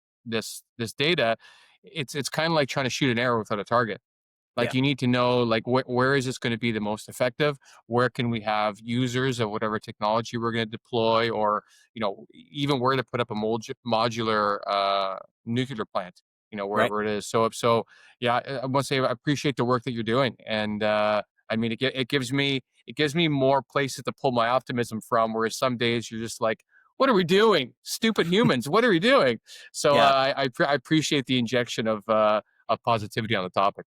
data, it's kind of like trying to shoot an arrow without a target. Like Yeah. you need to know, like, where is this going to be the most effective? Where can we have users of whatever technology we're going to deploy, or even where to put up a modular nuclear plant, Right. wherever it is. So yeah, I must say I appreciate the work that you're doing, and I mean it gives me more places to pull my optimism from. Whereas some days you're just like, what are we doing? Stupid humans, what are we doing? So Yeah. I appreciate the injection of positivity on the topic.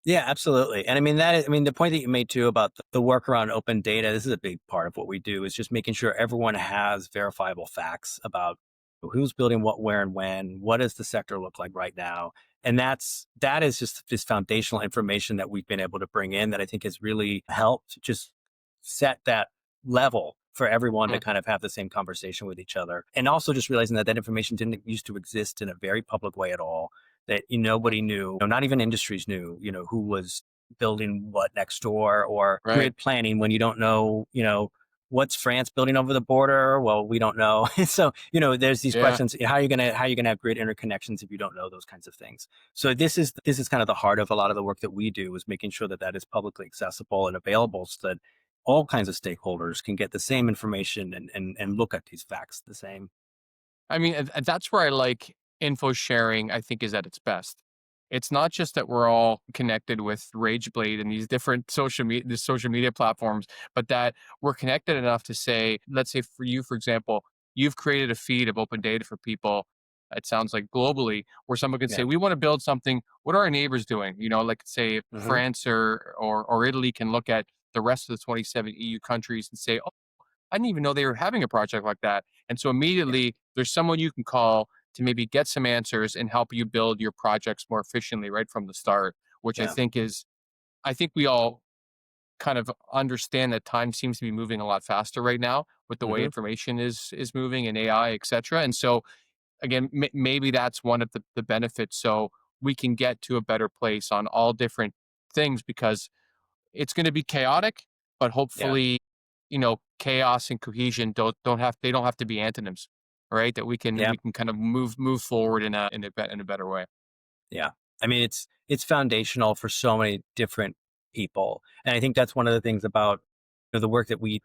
Yeah, absolutely. And I mean, I mean, the point that you made too about the work around open data, this is a big part of what we do, is just making sure everyone has verifiable facts about who's building what, where, and when, what does the sector look like right now. And that is just this foundational information that we've been able to bring in that I think has really helped just set that level for everyone to Mm, kind of have the same conversation with each other. And also just realizing that that information didn't used to exist in a very public way at all, that nobody knew, not even industries knew, who was building what next door, or right. grid planning when you don't know, what's France building over the border? Well, we don't know. So, there's these Yeah. questions, how are you gonna have grid interconnections if you don't know those kinds of things? So this is kind of the heart of a lot of the work that we do, is making sure that that is publicly accessible and available, so that all kinds of stakeholders can get the same information and look at these facts the same. I mean, and that's where I like info sharing, I think, is at its best. It's not just that we're all connected with Rageblade and these different social media platforms, but that we're connected enough to say, let's say for you, for example, you've created a feed of open data for people. It sounds like globally, where someone could say, Yeah. we want to build something. What are our neighbors doing? Like say Hmm. France or Italy can look at the rest of the 27 EU countries and say, I didn't even know they were having a project like that. And so Yeah. immediately there's someone you can call to maybe get some answers and help you build your projects more efficiently right from the start, which Yeah. I think we all kind of understand that time seems to be moving a lot faster right now with the way Hmm. information is moving and AI, et cetera. And so again, maybe that's one of the benefits. So we can get to a better place on all different things, because it's going to be chaotic, but Yeah. hopefully, chaos and cohesion don't have to be antonyms, right? That we can Yeah. we can kind of move forward in a better way. Yeah. I mean, it's foundational for so many different people. And I think that's one of the things about, the work that we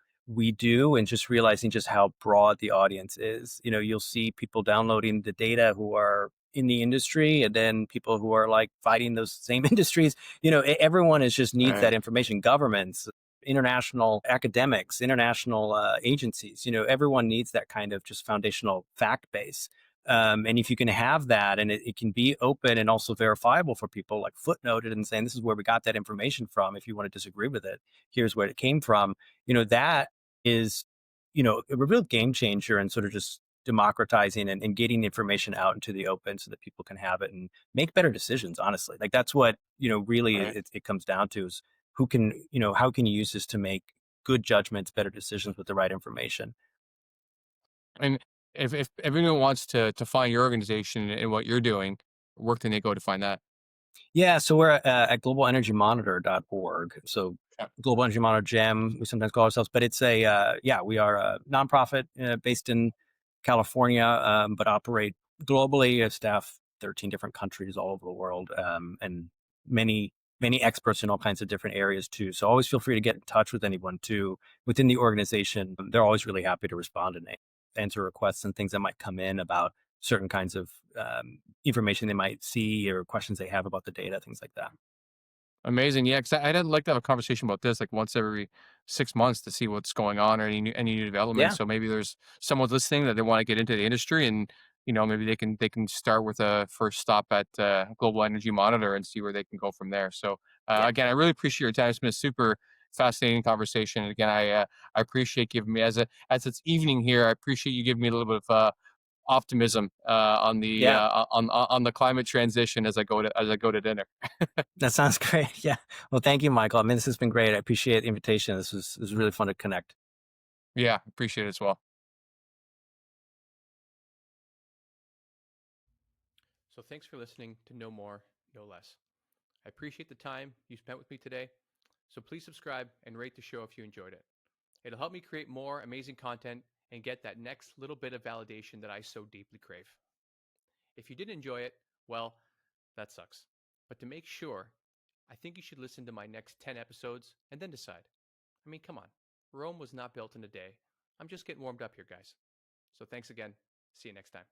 do, and just realizing just how broad the audience is. You'll see people downloading the data who are in the industry, and then people who are like fighting those same industries. Everyone is just needs that Right. information. Governments, international academics, international agencies, everyone needs that kind of just foundational fact base. And if you can have that, and it can be open and also verifiable for people, like footnoted and saying, this is where we got that information from. If you want to disagree with it, here's where it came from. That is, a real game changer, and sort of just democratizing and getting information out into the open so that people can have it and make better decisions. Honestly, like that's what, really Right. it comes down to, is who can, how can you use this to make good judgments, better decisions with the right information. And if everyone wants to find your organization and what you're doing, where can they go to find that? Yeah, so we're at globalenergymonitor.org. So Yeah. Global Energy Monitor GEM, we sometimes call ourselves, but it's yeah, we are a nonprofit based in California, but operate globally, staff 13 different countries all over the world, and many, many experts in all kinds of different areas too. So always feel free to get in touch with anyone too within the organization. They're always really happy to respond and answer requests and things that might come in about certain kinds of information they might see, or questions they have about the data, things like that. Amazing. Yeah, because I'd like to have a conversation about this like once every 6 months to see what's going on, or any new developments. Yeah, So maybe there's someone listening that they want to get into the industry, and maybe they can start with a first stop at Global Energy Monitor and see where they can go from there. So yeah, again, I really appreciate your time. It's been a super fascinating conversation. And again, I appreciate giving me, as it's evening here. I appreciate you giving me a little bit of optimism yeah. on the climate transition as I go to dinner. That sounds great. Yeah. Well, thank you, Michael. I mean, this has been great. I appreciate the invitation. This was really fun to connect. Yeah, appreciate it as well. So thanks for listening to No More, No Less. I appreciate the time you spent with me today. So please subscribe and rate the show if you enjoyed it. It'll help me create more amazing content and get that next little bit of validation that I so deeply crave. If you did enjoy it, well, that sucks. But to make sure, I think you should listen to my next 10 episodes and then decide. I mean, come on. Rome was not built in a day. I'm just getting warmed up here, guys. So thanks again. See you next time.